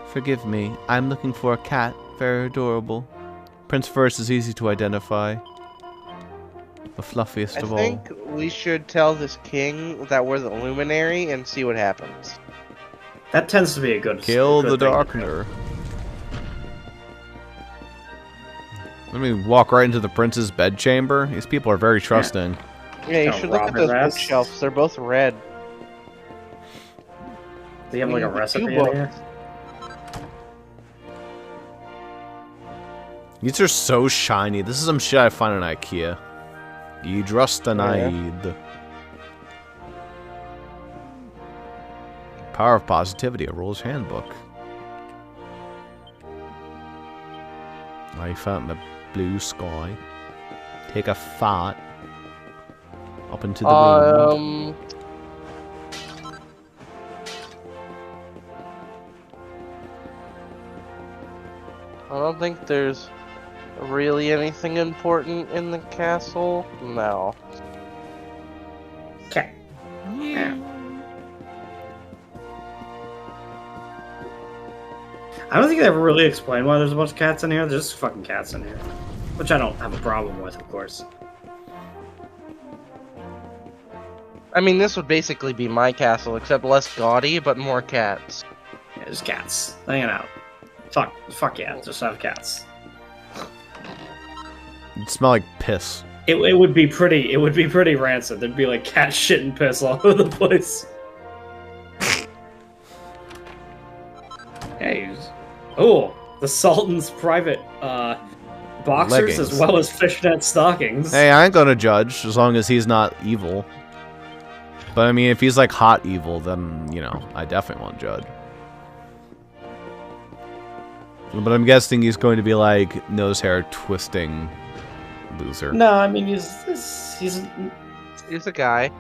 Forgive me. I'm looking for a cat. Very adorable. Prince First is easy to identify. The fluffiest of all. I think we should tell this king that we're the luminary and see what happens. That tends to be a good Kill good the thing to Darkener. Let me walk right into the prince's bedchamber. These people are very trusting. Yeah, you Kinda should look rob at his those ass. bookshelves. They're both red. do. Do you have like a We need recipe two in books. here? These are so shiny. This is some shit I find in IKEA. Ydrastanide. Power of Positivity, a rules handbook. Life out in the blue sky. Take a fart. Up into the wind. I don't think there's really anything important in the castle. No. Cat. I don't think they ever really explained why there's a bunch of cats in here. There's just fucking cats in here. Which I don't have a problem with, of course. I mean, this would basically be my castle, except less gaudy, but more cats. Yeah, there's cats hanging out. Fuck yeah, just have cats. It'd smell like piss. It would be pretty rancid. There'd be like cat shit and piss all over the place. Hey, oh, the Sultan's private boxers Leggings. as well as fishnet stockings. Hey, I ain't gonna judge as long as he's not evil. But I mean, if he's like hot evil, then, you know, I definitely won't judge. But I'm guessing he's going to be like nose hair twisting loser. No, I mean he's He's a guy.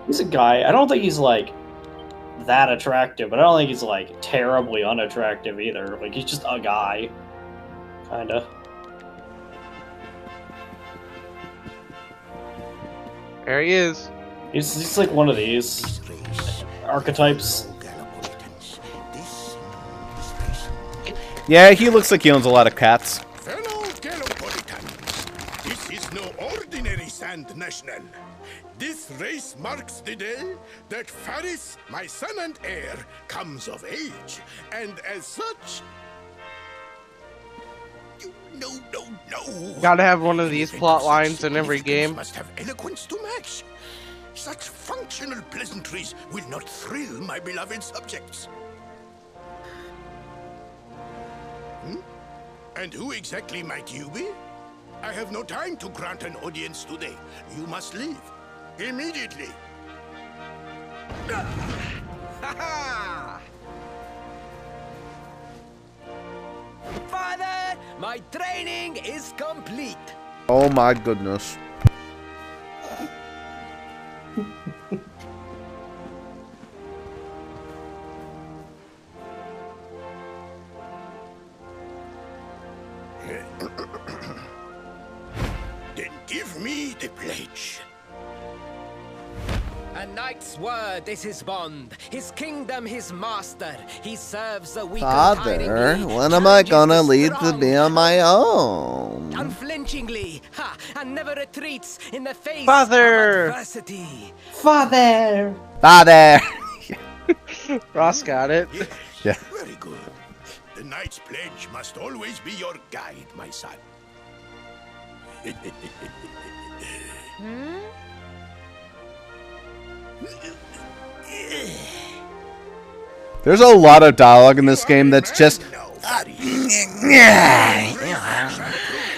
He's a guy. I don't think he's like that attractive, but I don't think he's like terribly unattractive either. Like he's just a guy, kinda. There he is. He's like one of these archetypes. Yeah, he looks like he owns a lot of cats. Fellow Gallopolitans, this is no ordinary Sand National. This race marks the day that Faris, my son and heir, comes of age. And as such... No. Gotta have one of these plot lines in every game. Must have eloquence to match. Such functional pleasantries will not thrill my beloved subjects. And who exactly might you be? I have no time to grant an audience today. You must leave. Immediately. Father, my training is complete. Oh my goodness. Then give me the pledge. A knight's word is his bond, his kingdom his master. He serves the weak. Father, when am I gonna leave to be on my own? Unflinchingly, and never retreats in the face Father! of adversity. Father! Father! Ross got it. Yeah. Very good. The knight's pledge must always be your guide, my son. There's a lot of dialogue in this game that's just...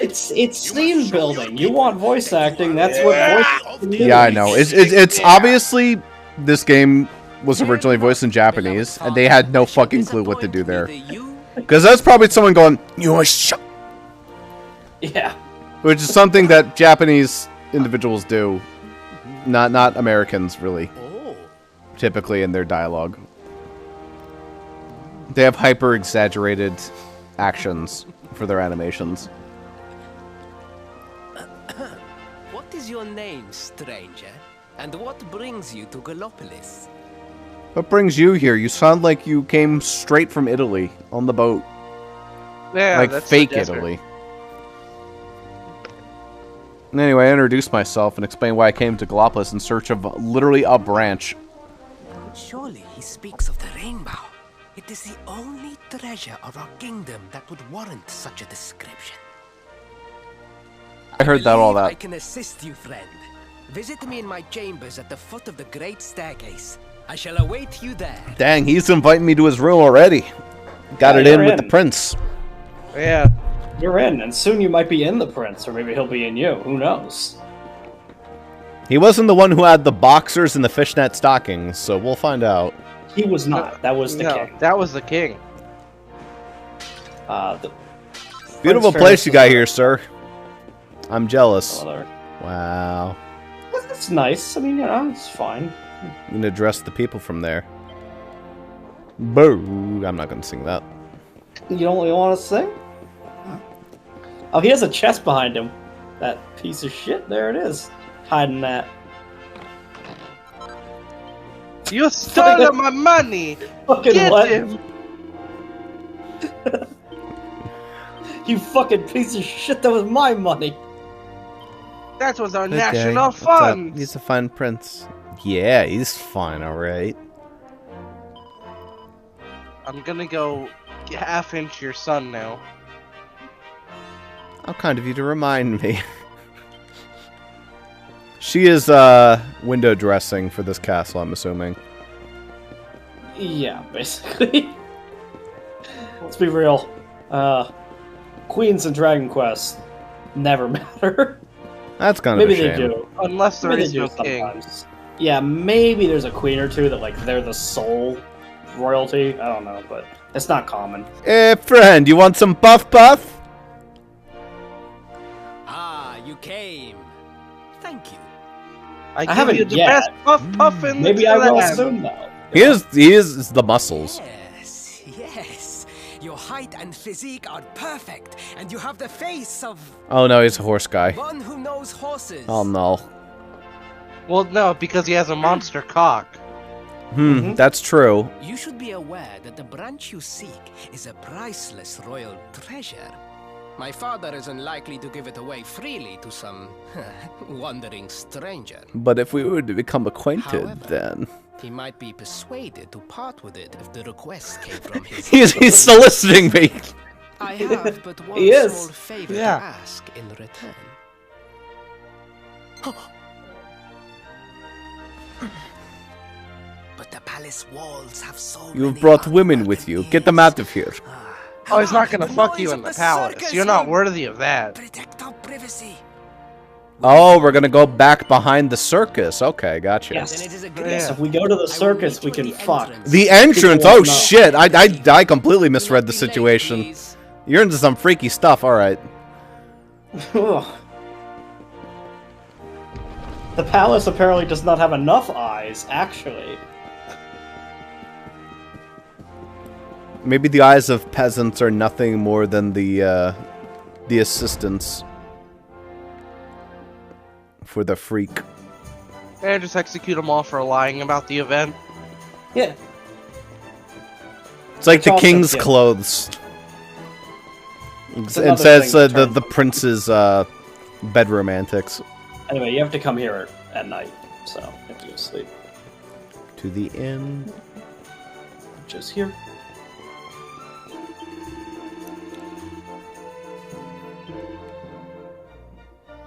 It's scene building. You want voice acting, that's what voice acting is. Yeah, I know. It's obviously this game was originally voiced in Japanese, and they had no fucking clue what to do there. Because that's probably someone going, "You shut," Yeah. which is something that Japanese individuals do, not Americans really. Typically in their dialogue, they have hyper exaggerated actions for their animations. What is your name, stranger? And what brings you to Gallopolis? What brings you here? You sound like you came straight from Italy on the boat. Yeah, Like that's fake the desert. Italy. Anyway, I introduced myself and explained why I came to Gallopolis in search of literally a branch. Surely he speaks of the rainbow. It is the only treasure of our kingdom that would warrant such a description. I heard that all I that. can assist you, friend. Visit me in my chambers at the foot of the great staircase. I shall await you there. Dang, he's inviting me to his room already. Got Yeah, it in you're with the in. prince. Yeah. You're in, and soon you might be in the prince, or maybe he'll be in you. Who knows? He wasn't the one who had the boxers and the fishnet stockings, so we'll find out. He was not. That was the king. That was the king. The Beautiful Prince place you got Fairness here, sir. I'm jealous. Other. Wow. That's nice. I mean, you know, it's fine. You can address the people from there. Boo! I'm not gonna sing that. You don't want to sing? Oh, he has a chest behind him. That piece of shit. There it is. Hiding that. You stole my money! Fucking Get what? him! You fucking piece of shit. That was my money. That was our Good national day. What's fund! up? He's a fine prince. Yeah, he's fine, alright. I'm gonna go half-inch your son now. How kind of you to remind me. She is, window dressing for this castle, I'm assuming. Yeah, basically. Let's be real. Queens in Dragon Quest never matter. That's kind of Maybe a they shame. do. Unless there Maybe is they do no king. sometimes. Yeah, maybe there's a queen or two that, like, they're the sole royalty. I don't know, but it's not common. Friend, you want some puff puff? Ah, you came. Thank you. I give haven't you the yet. best puff in Maybe the I will land. soon, though. He is the muscles. Yes. Your height and physique are perfect, and you have the face of Oh no, he's a horse guy. one who knows horses. Oh no. Well, no, because he has a monster cock. That's true. You should be aware that the branch you seek is a priceless royal treasure. My father isn't likely to give it away freely to some wandering stranger. But if we were to become acquainted, However, then... He might be persuaded to part with it if the request came from his... He's soliciting me! I have but one He is. small favor to Yeah. ask in return. But the palace walls have so You've many brought women with you. Get them out of here. Oh, he's not gonna fuck you in the palace. You're not worthy of that. Protect our privacy. Oh, we're gonna go back behind the circus. Okay, gotcha. Yes. Then it is Yeah. Yes, if we go to the circus, we can fuck. The entrance! People Oh won't know. shit! I completely misread the situation. You're into some freaky stuff, alright. Ugh. The palace apparently does not have enough eyes, actually. Maybe the eyes of peasants are nothing more than the assistants for the freak. And just execute them all for lying about the event. Yeah. It's like the Charles king's said, yeah. clothes. It another says thing to the turn- prince's bedroom antics. Anyway, you have to come here at night, so you have to go to sleep. To the inn. Just here.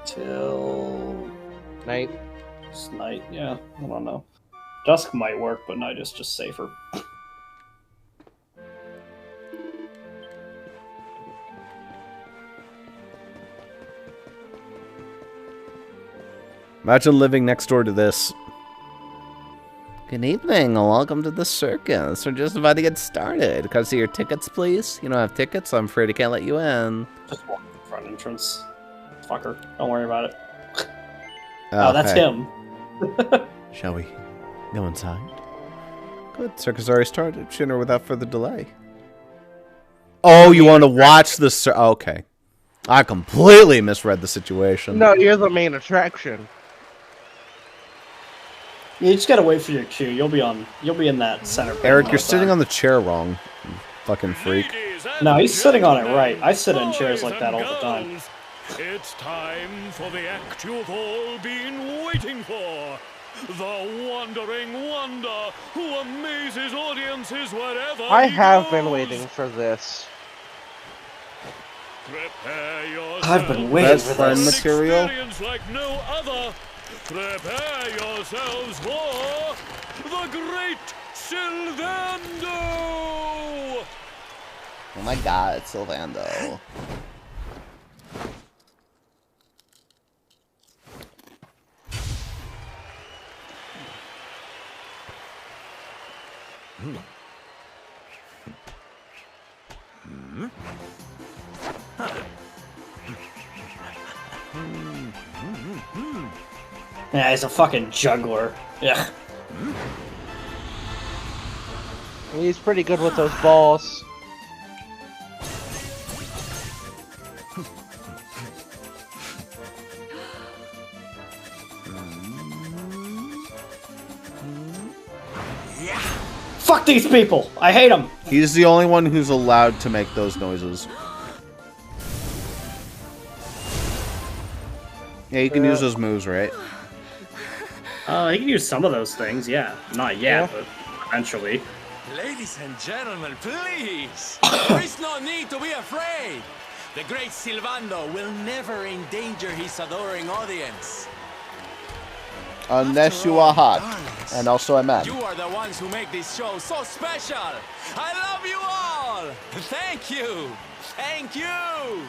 Till Night. it's night, yeah. I don't know. Dusk might work, but night is just safer. Imagine living next door to this. Good evening, welcome to the circus. We're just about to get started. Can I see your tickets, please? You don't have tickets, I'm afraid I can't let you in. Just walk in the front entrance. Fucker. Don't worry about it. Oh, that's Okay. him. Shall we go inside? Good, circus already started. Sooner without further delay. Oh, you want to watch the okay. I completely misread the situation. No, you're the main attraction. You just gotta wait for your cue. You'll be in that center. Eric, you're sitting on the chair wrong. You fucking freak. No, he's sitting on it right. I sit in chairs like that all the time. It's time for the act you've all been waiting for. The Wandering Wonder, who amazes audiences wherever I he have been goes. waiting for this. Prepare yourselves I've been waiting Best for friend this. material. Experience like no other. Prepare yourselves for the Great Sylvando! Oh my god, it's Sylvando. Yeah, he's a fucking juggler. Yeah. He's pretty good with those balls. Fuck these people! I hate them! He's the only one who's allowed to make those noises. Yeah, you can use those moves, right? He can use some of those things, yeah. Not yet, but eventually. Ladies and gentlemen, please! There is no need to be afraid! The great Sylvando will never endanger his adoring audience. Unless After you all, are hot. darlings, And also a man. You are the ones who make this show so special! I love you all! Thank you! Thank you!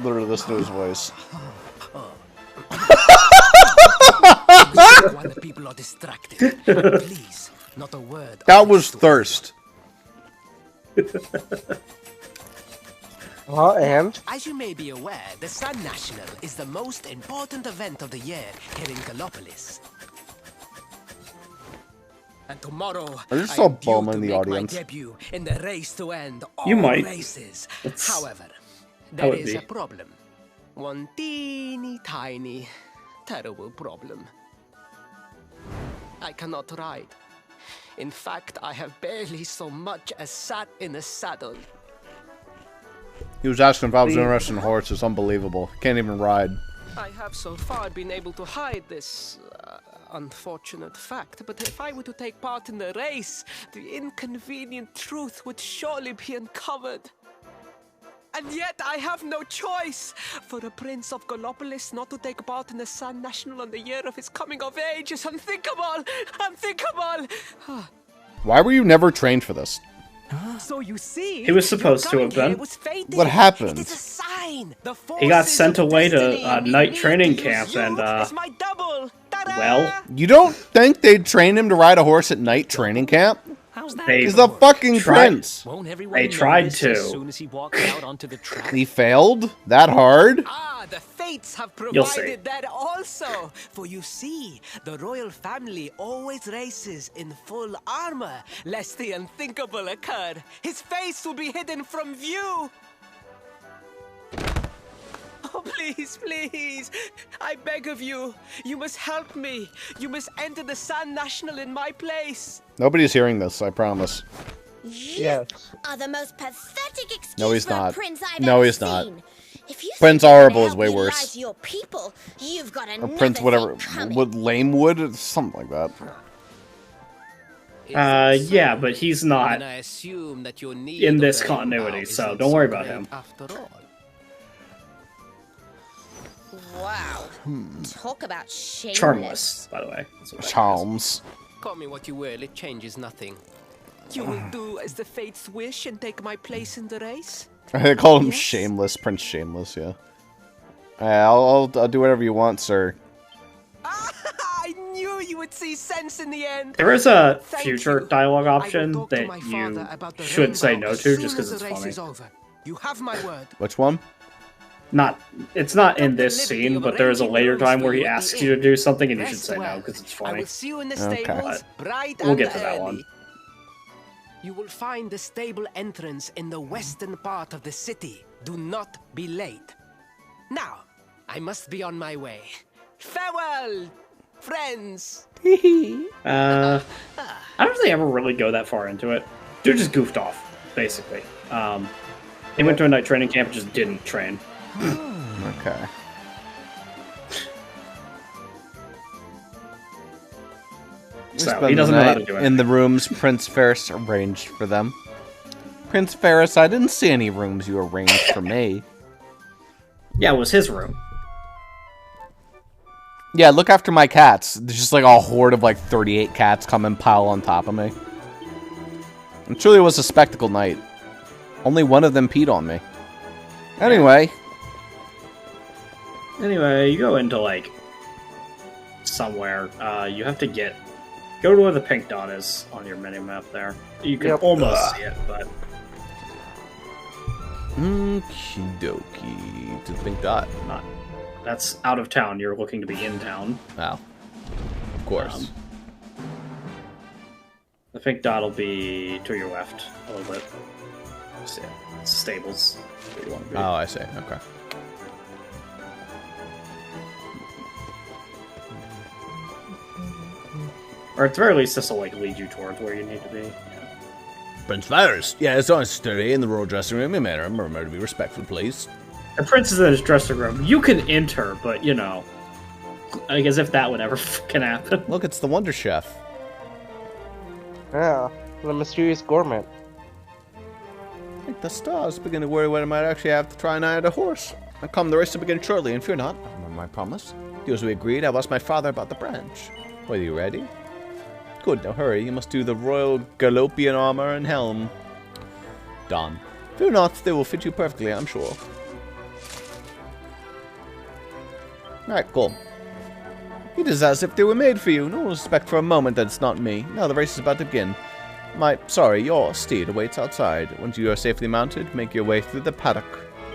Literally listen to his voice. While the people are distracted, but please, not a word. of That this was to thirst. And? As you may be aware, the Sun National is the most important event of the year here in Gallopolis. And tomorrow, I just I saw am due Bulma to in the make audience. my debut in the race to end all You might. races. It's- However, That there would is be. a problem. One teeny tiny, terrible problem. I cannot ride. In fact, I have barely so much as sat in a saddle. He was asking if I was interested in horses. Unbelievable. Can't even ride. I have so far been able to hide this unfortunate fact, but if I were to take part in the race, the inconvenient truth would surely be uncovered. And yet I have no choice. For a prince of Gallopolis not to take part in the Sun National on the year of his coming of age is unthinkable! Unthinkable! Why were you never trained for this? So you see, He was supposed to have been. What happened? It is a sign. The He got forces sent of away destiny to need night me training to camp, use you and as my double. Ta-da! well, You don't think they'd train him to ride a horse at night training camp? How's that? They He's a fucking prince. Won't everyone They know tried this to. as soon as he walks out onto the track? He failed? That hard? Ah, the fates have You'll see. provided that also. For you see, the royal family always races in full armor, lest the unthinkable occur. His face will be hidden from view. Oh, please, please. I beg of you. You must help me. You must enter the Sun National in my place. Nobody's hearing this, I promise. You are the most pathetic excuse No, he's for not. a prince I've No, ever he's not. seen. If you Prince think you're Horrible gonna is help way me lie worse. to your people, you've got Or another Prince whatever. thing coming. Wood Lamewood? Something like that. yeah, but he's not And I assume that your need in of this the continuity, rainbow so isn't don't worry so about great him. After all. Wow. Talk about shameless. Charmless, by the way. That's what that is. Charms. Call me what you will, it changes nothing. You will do as the fates wish and take my place in the race? They call him Yes? Shameless, Prince Shameless, yeah. I'll do whatever you want, sir. I knew you would see sense in the end. There is a Thank future you. dialogue I will option talk to that my you father about the should say rainbow no as to soon just because as it's the race funny. is over. You have my word. Which one? It's not in this Liberty scene, of but there is a arranging later rooms time for where he you at the asks you to inn. do something and you should Rest say no well. because it's I funny. will see you in the Okay. stables, bright We'll and get to that early. one. You will find the stable entrance in the western part of the city. Do not be late. Now, I must be on my way. Farewell, friends. I don't think they ever really go that far into it. Dude just goofed off, basically. He went to a night training camp and just didn't train. Okay. So he doesn't know how to do it. In the rooms Prince Ferris arranged for them. Prince Ferris, I didn't see any rooms you arranged for me. Yeah, it was his room. Yeah, look after my cats. There's just like a horde of like 38 cats come and pile on top of me. It truly was a spectacle night. Only one of them peed on me. Anyway. Anyway, you go into like somewhere. You have to go to where the pink dot is on your mini map there. You can almost see it, but Okie dokie. To the pink dot. not. That's out of town. You're looking to be in town. Oh. Of course. The pink dot will be to your left a little bit. It's stables. Where you want to be. Oh, I see. Okay. Or at the very least, this will like lead you towards where you need to be. Prince Ferris. Yeah, it's on study in the royal dressing room. Madam, remember to be respectful, please. The prince is in his dressing room. You can enter, but you know, like as if that would ever fucking happen. Look, it's the Wonder Chef. Yeah, the mysterious gourmet. I think the stars begin to worry when I might actually have to try and hire a horse. I come the race to begin shortly, and fear not, I remember my promise. Do as we agreed, I've asked my father about the branch. Are you ready? Good, now hurry, you must do the royal Gallopian armor and helm. Done. Fear not, they will fit you perfectly, I'm sure. Alright, cool. It is as if they were made for you. No respect for a moment that it's not me. Now the race is about to begin. Your steed awaits outside. Once you are safely mounted, make your way through the paddock.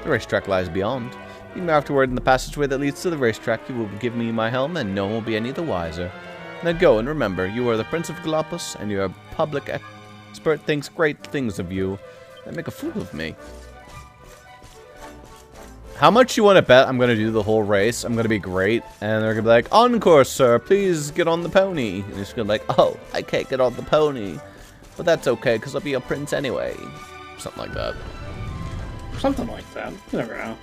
The racetrack lies beyond. Meet me afterward in the passageway that leads to the racetrack. You will give me my helm, and no one will be any the wiser. Now go, and remember, you are the Prince of Galapagos, and your public expert thinks great things of you. They make a fool of me. How much you want to bet I'm going to do the whole race? I'm going to be great. And they're going to be like, encore, sir. Please get on the pony. And he's going to be like, oh, I can't get on the pony. But that's okay, because I'll be a prince anyway. Something like that. Something like that. You never know.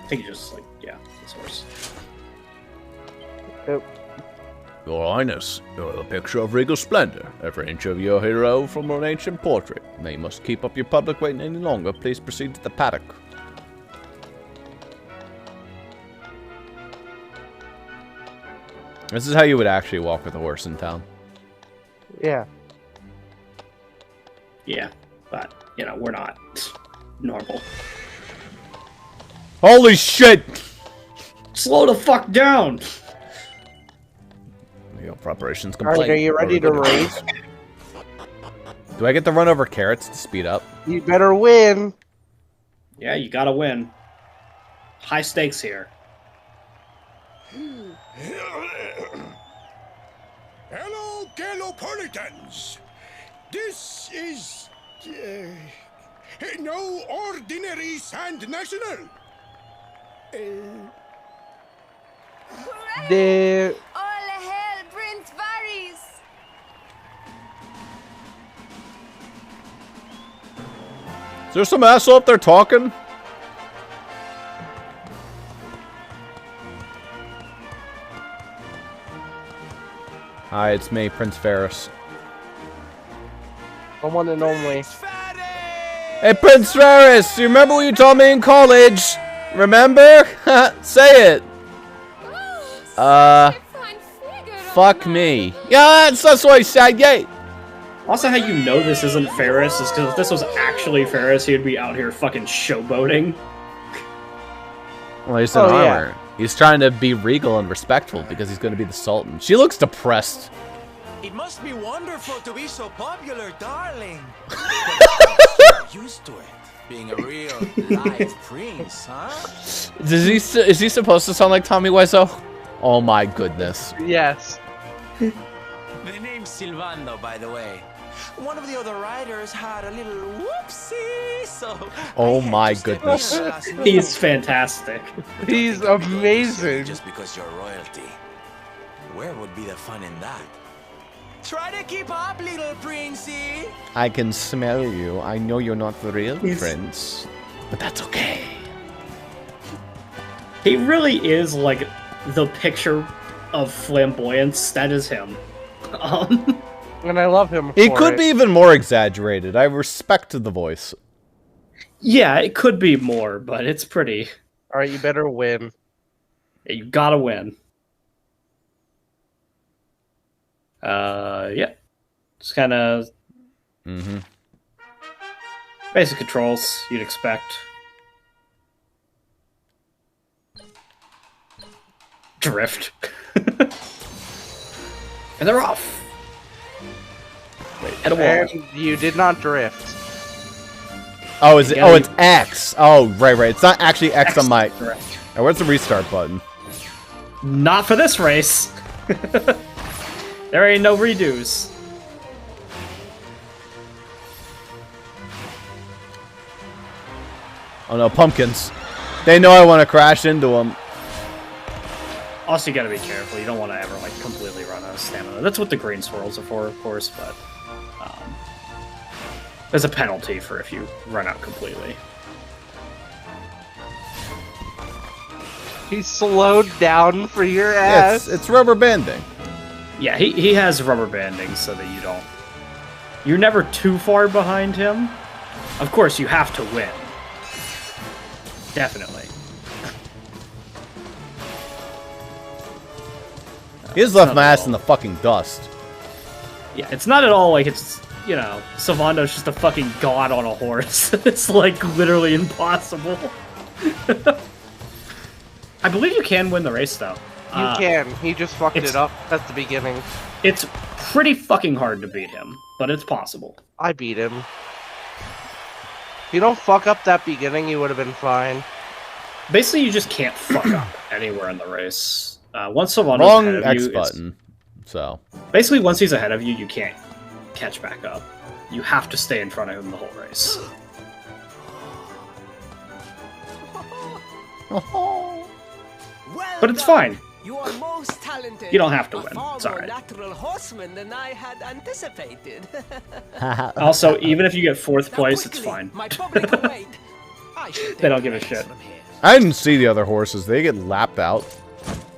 I think you just, like, yeah, this horse. Yep. Your Highness, you're a picture of regal splendor. Every inch of your hero from an ancient portrait. Now you must keep up your public waiting any longer. Please proceed to the paddock. This is how you would actually walk with a horse in town. Yeah. Yeah, but, you know, we're not normal. Holy shit! Slow the fuck down! Your preparations complete. Alright, are you ready to race? Do I get to run over carrots to speed up? You better win. Yeah, you gotta win. High stakes here. Hello, Galopolitans. This is no ordinary Sand National. The All hail Prince Varys! Is there some asshole up there talking? Hi, it's me, Prince Ferris. the one and only. Hey, Prince Ferris! You remember what you told me in college? Remember? Say it! Fuck me. Yeah, that's what I said, yay! Also, how you know this isn't Ferris is because if this was actually Ferris, he would be out here fucking showboating. Well, he's in armor. Yeah. He's trying to be regal and respectful because he's going to be the Sultan. She looks depressed. It must be wonderful to be so popular, darling. Used to it, being a real live prince, huh? Is he supposed to sound like Tommy Wiseau? Oh my goodness. Yes. The name's Silvando, by the way. One of the other riders had a little whoopsie, so... Oh my goodness. He's fantastic. He's amazing. Just because you're royalty. Where would be the fun in that? Try to keep up, little princey. I can smell you. I know you're not the real prince, but that's okay. He really is like the picture of flamboyance. That is him. And I love him. He could be even more exaggerated. I respect the voice. Yeah, it could be more, but it's pretty. All right, you better win. Yeah, you gotta win. Yeah. Just kind of basic controls you'd expect. Drift. And they're off. Wait, hit a wall. And you did not drift. Oh, is it? Oh, it's X. Oh, right. It's not actually X on my. Correct. Oh, where's the restart button? Not for this race. There ain't no redos. Oh no, pumpkins. They know I want to crash into them. Also, you gotta be careful. You don't want to ever, like, completely run out of stamina. That's what the green swirls are for, of course, but... there's a penalty for if you run out completely. He slowed down for your ass. Yeah, it's rubber banding. Yeah, he has rubber banding so that you don't... You're never too far behind him. Of course, you have to win. Definitely. He just left my ass in the fucking dust. Yeah, it's not at all like it's, you know, Silvando's just a fucking god on a horse. It's, like, literally impossible. I believe you can win the race, though. You can. He just fucked it up at the beginning. It's pretty fucking hard to beat him, but it's possible. I beat him. If you don't fuck up that beginning, you would have been fine. Basically, you just can't fuck up anywhere in the race. Once Silvando's Wrong ahead of X you, button. So basically, once he's ahead of you, you can't catch back up. You have to stay in front of him the whole race. Well But it's done. fine. You are most talented. You don't have to A win. far It's more alright. natural horseman than I had anticipated. Also, even if you get 4th Now place, it's quickly, fine. My public await. I should They don't take give a the shit. reins from here. I didn't see the other horses. They get lapped out.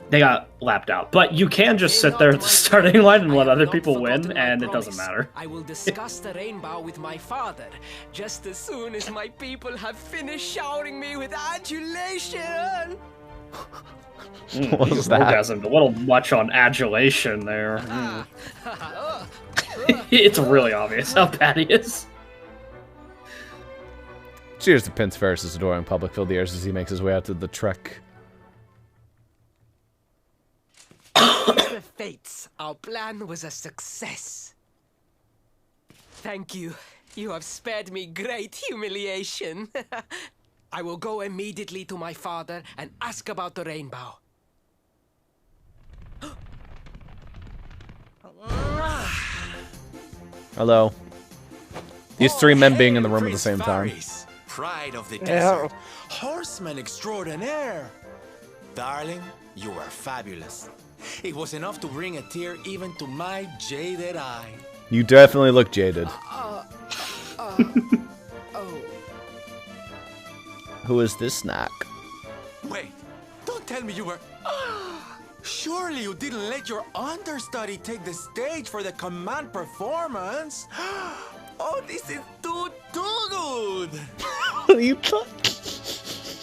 They got lapped out. But you can just sit there at the starting line and let other people win, and it doesn't matter. I will discuss the rainbow with my father just as soon as my people have finished showering me with adulation. What was that? Orgasm, a little much on adulation there. It's really obvious how bad he is. Cheers to Prince Ferris's adoring public Fildiers as he makes his way out to the trek. The fates, our plan was a success. Thank you. You have spared me great humiliation. I will go immediately to my father and ask about the rainbow. Hello. These 3 men being in the room at the Prince same time. Faris, pride of the Yeah. desert, horseman extraordinaire. Darling, you were fabulous. It was enough to bring a tear even to my jaded eye. You definitely look jaded. Oh. Who is this snack? Wait, don't tell me you were... Surely you didn't let your understudy take the stage for the command performance? Oh, this is too good! What are you talking?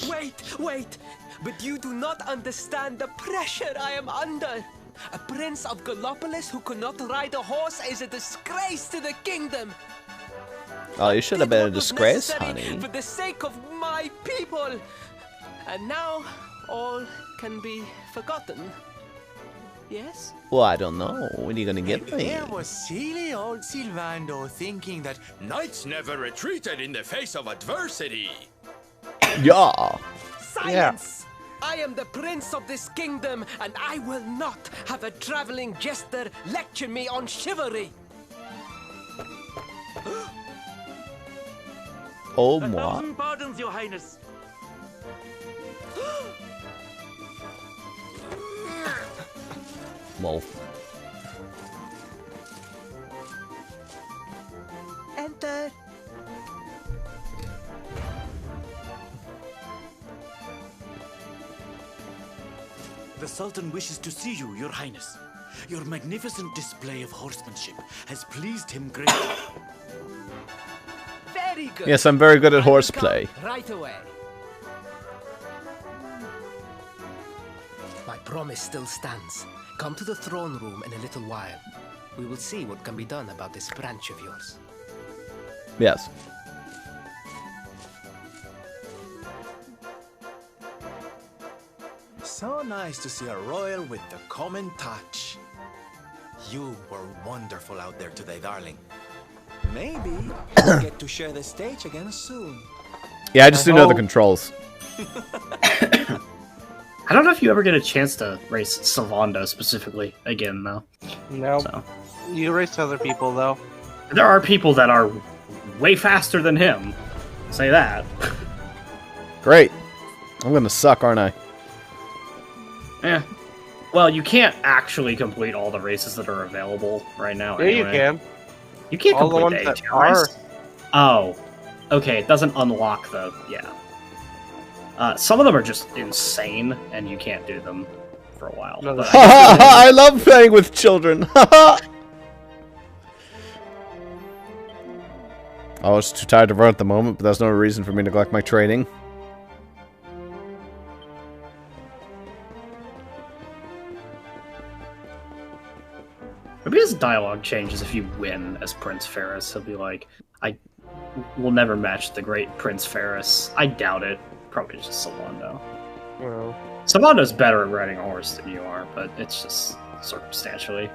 Wait. But you do not understand the pressure I am under. A prince of Gallopolis who cannot ride a horse is a disgrace to the kingdom. Oh, you should have been a It was disgrace, necessary honey. For the sake of my people. And now all can be forgotten. Yes? Well, I don't know. What are you gonna get me? There was silly old Silvando thinking that knights never retreated in the face of adversity. Yeah. Silence! I am the prince of this kingdom, and I will not have a traveling jester lecture me on chivalry. Oh, moi. Pardons, Your Highness. Lol. Enter. The Sultan wishes to see you, Your Highness. Your magnificent display of horsemanship has pleased him greatly. Very good. Yes, I'm very good at I will horseplay. come right away. My promise still stands. Come to the throne room in a little while. We will see what can be done about this branch of yours. Yes. So nice to see a royal with the common touch. You were wonderful out there today, darling. Maybe we'll get to share the stage again soon. Yeah, I just do know the controls. I don't know if you ever get a chance to race Sylvando specifically again, though. No. So. You race other people, though. There are people that are way faster than him. Say that. Great. I'm gonna suck, aren't I? Yeah. Well, you can't actually complete all the races that are available right now. Yeah, anyway. you can. You can't All the complete ones the that ATR race. are. Oh. Okay, it doesn't unlock the... Yeah. Some of them are just insane, and you can't do them for a while. No, But I love playing with children. I was too tired to run at the moment, but that's no reason for me to neglect my training. maybe his dialogue changes if you win as Prince Ferris. He'll be like, I will never match the great Prince Ferris. I doubt it. Probably just Sylvando. Well, Sylvando's better at riding a horse than you are, but it's just circumstantially.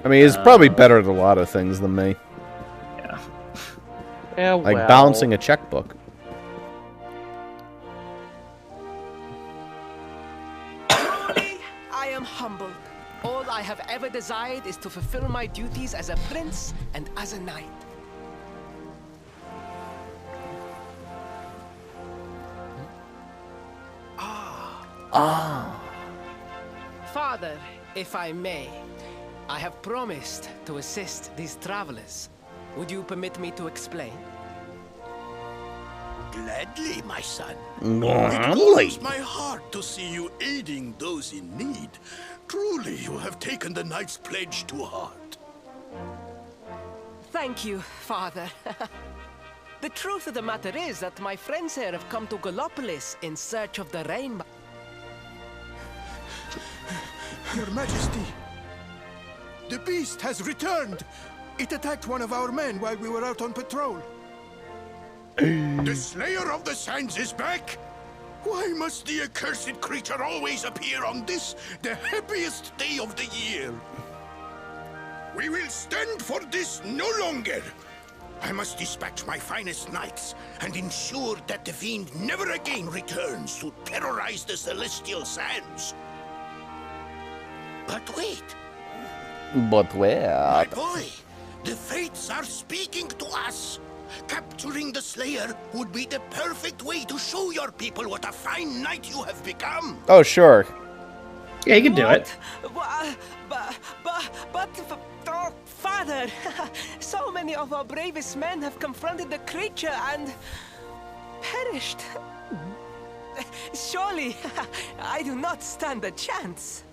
I mean, he's probably better at a lot of things than me. Yeah. yeah, Like well. balancing a checkbook. I am humbled. All I have ever desired is to fulfill my duties as a prince and as a knight. Ah, Ah. Father, if I may, I have promised to assist these travelers. Would you permit me to explain? Gladly, my son. Gladly. It warms my heart to see you aiding those in need. Truly, you have taken the knight's pledge to heart. Thank you, Father. The truth of the matter is that my friends here have come to Gallopolis in search of the rainbow. Your Majesty, the beast has returned. It attacked one of our men while we were out on patrol. The Slayer of the Sands is back? Why must the accursed creature always appear on this, the happiest day of the year? We will stand for this no longer. I must dispatch my finest knights and ensure that the fiend never again returns to terrorize the celestial sands. But wait. But where? My boy, the fates are speaking to us. Capturing the Slayer would be the perfect way to show your people what a fine knight you have become. Oh, sure. Yeah, you can do it. Oh, Father, so many of our bravest men have confronted the creature and perished. Surely, I do not stand a chance.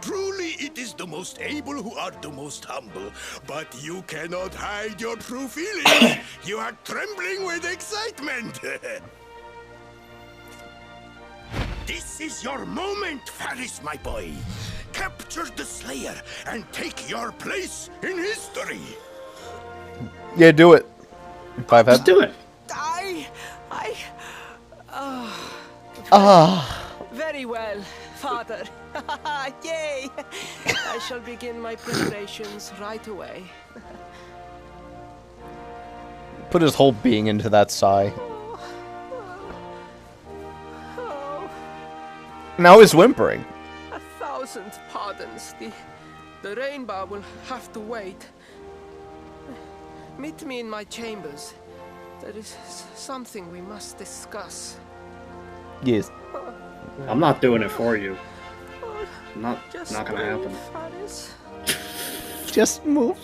Truly, it is the most able who are the most humble. But you cannot hide your true feelings. You are trembling with excitement. This is your moment, Faris, my boy. Capture the Slayer and take your place in history. Yeah, do it. Just do it. Very well, Father. Yay! I shall begin my preparations right away. Put his whole being into that sigh. Now he's whimpering. 1,000 pardons. The rainbow will have to wait. Meet me in my chambers. There is something we must discuss. Yes. I'm not doing it for you. Not Just gonna happen. Faris. Just move.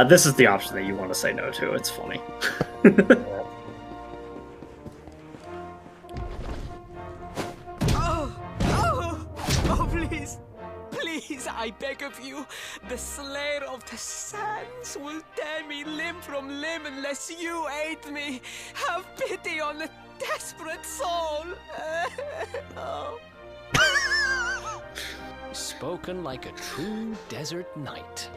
This is the option that you want to say no to. It's funny. Oh, please. Please, I beg of you. The Slayer of the Sands will tear me limb from limb unless you aid me. Have pity on a desperate soul. Oh. Spoken like a true desert knight.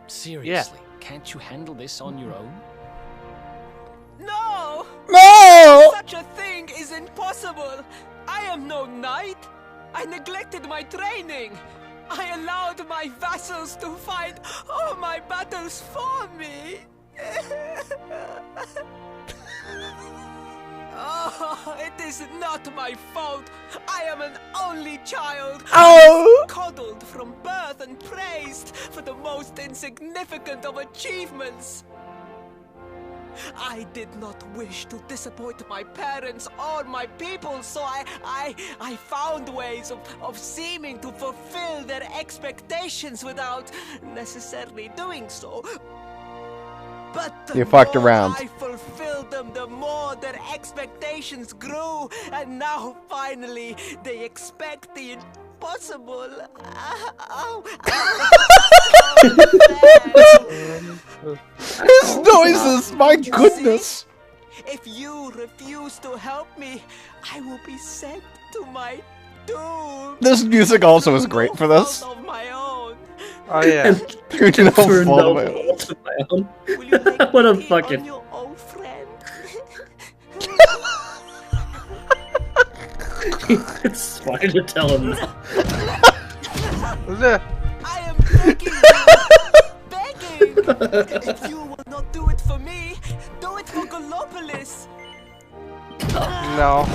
Seriously, can't you handle this on your own? No! No! Such a thing is impossible. I am no knight. I neglected my training. I allowed my vassals to fight all my battles for me. Oh, it is not my fault. I am an only child. Oh! Coddled from birth and praised for the most insignificant of achievements. I did not wish to disappoint my parents or my people, so I found ways of seeming to fulfill their expectations without necessarily doing so. But the You fucked more around. I fulfilled them, the more their expectations grew, and now finally they expect the impossible. His noises, my goodness. If you refuse to help me, I will be sent to my doom. This music also is great for this. Of my own. Oh yeah. Through no For fault no of my own. fault of my own. Will you take What a pity fucking- on your old friend? It's fine to tell him that. I am begging you, begging. If you will not do it for me, do it for Gallopolis. No.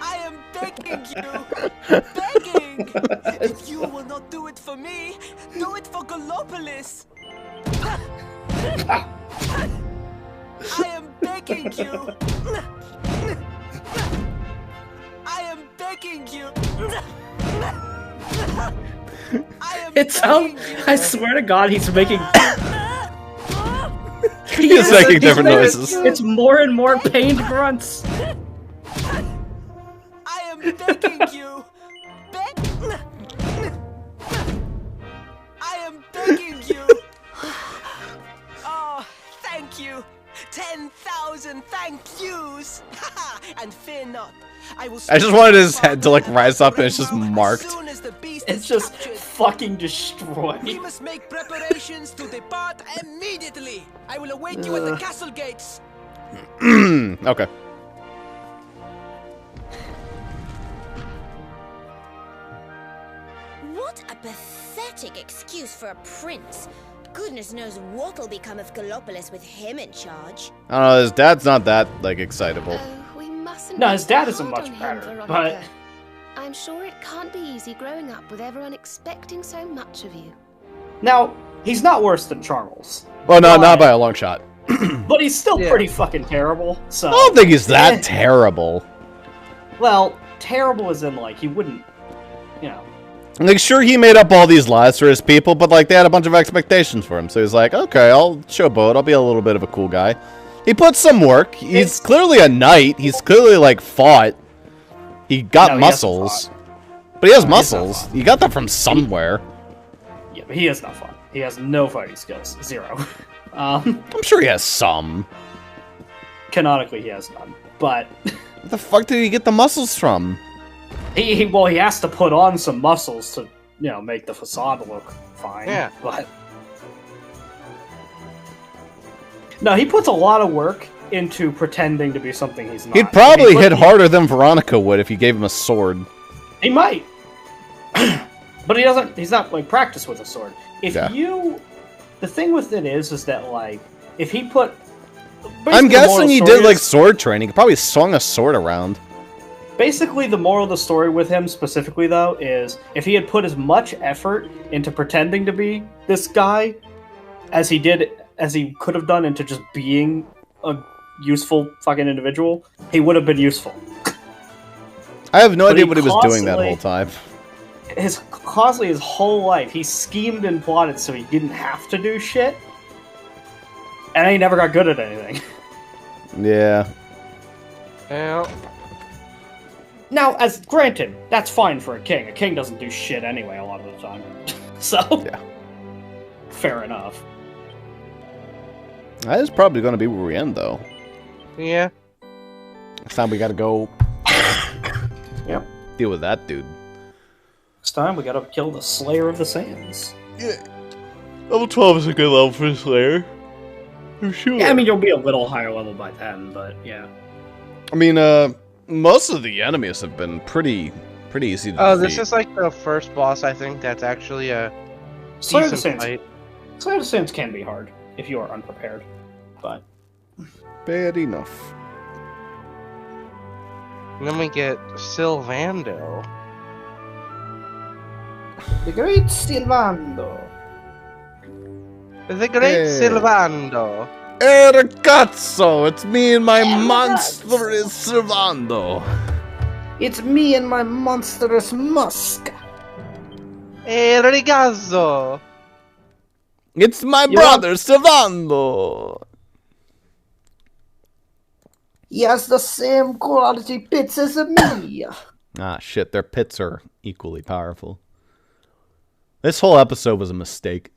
I am begging you, begging. If you will not do it for me, do it for Gallopolis. I am begging you. I am begging you. It sounds. I swear to God, he's making. He's making different noises. It's more and more pained grunts. I am begging you. I am begging you. Oh, thank you. 10,000 thank yous. And fear not. I just wanted his head to like rise up and it's just marked. It's just fucking destroyed. We must make preparations to depart immediately. I will await you at the castle gates. Okay. What a pathetic excuse for a prince. Goodness knows what'll become of Gallopolis with him in charge. I don't know, his dad's not that, like, excitable. No, his dad isn't much better, but... I'm sure it can't be easy growing up with everyone expecting so much of you. Now, he's not worse than Charles. Well, no, not by a long shot. But he's still pretty fucking terrible, so... I don't think he's that terrible. Well, terrible as in, like, he wouldn't, you know... Like, sure, he made up all these lies for his people, but, like, they had a bunch of expectations for him. So he's like, okay, I'll showboat. I'll be a little bit of a cool guy. He put some work. He's clearly a knight. He's clearly, like, fought. He got muscles. But he has muscles. He got that from somewhere. Yeah, but he has not fought. He has no fighting skills. Zero. I'm sure he has some. Canonically, he has none. But... Where the fuck did he get the muscles from? Well, he has to put on some muscles to, you know, make the facade look fine. Yeah. But... No, he puts a lot of work into pretending to be something he's not. He'd probably hit harder than Veronica would if you gave him a sword. He might. But he doesn't, he's not, like, practiced with a sword. If you... The thing with it is that, like, if he put... I'm guessing he did, like, sword training. He probably swung a sword around. Basically, the moral of the story with him, specifically, though, is if he had put as much effort into pretending to be this guy as he could have done into just being a useful fucking individual, he would have been useful. I have no idea what he was doing that whole time. Constantly, his whole life, he schemed and plotted so he didn't have to do shit. And he never got good at anything. Yeah. Yeah. Now, as granted, that's fine for a king. A king doesn't do shit anyway a lot of the time. So, yeah. Fair enough. That is probably going to be where we end, though. Yeah. Next time we gotta go... Yep. Deal with that dude. Next time we gotta kill the Slayer of the Sands. Yeah. Level 12 is a good level for the Slayer. For sure. Yeah, I mean, you'll be a little higher level by then, but yeah. I mean, most of the enemies have been pretty easy to defeat. This is like the first boss, I think, that's actually a decent fight. Slayer of the Sands can be hard if you are unprepared, but... Bad enough. And then we get Sylvando. The Great Sylvando. The Great Sylvando. Ragazzo, it's me and my monstrous Sylvando. It's me and my monstrous musk. Ragazzo. It's my brother, Sylvando. He has the same quality pits as me. Ah, shit, their pits are equally powerful. This whole episode was a mistake.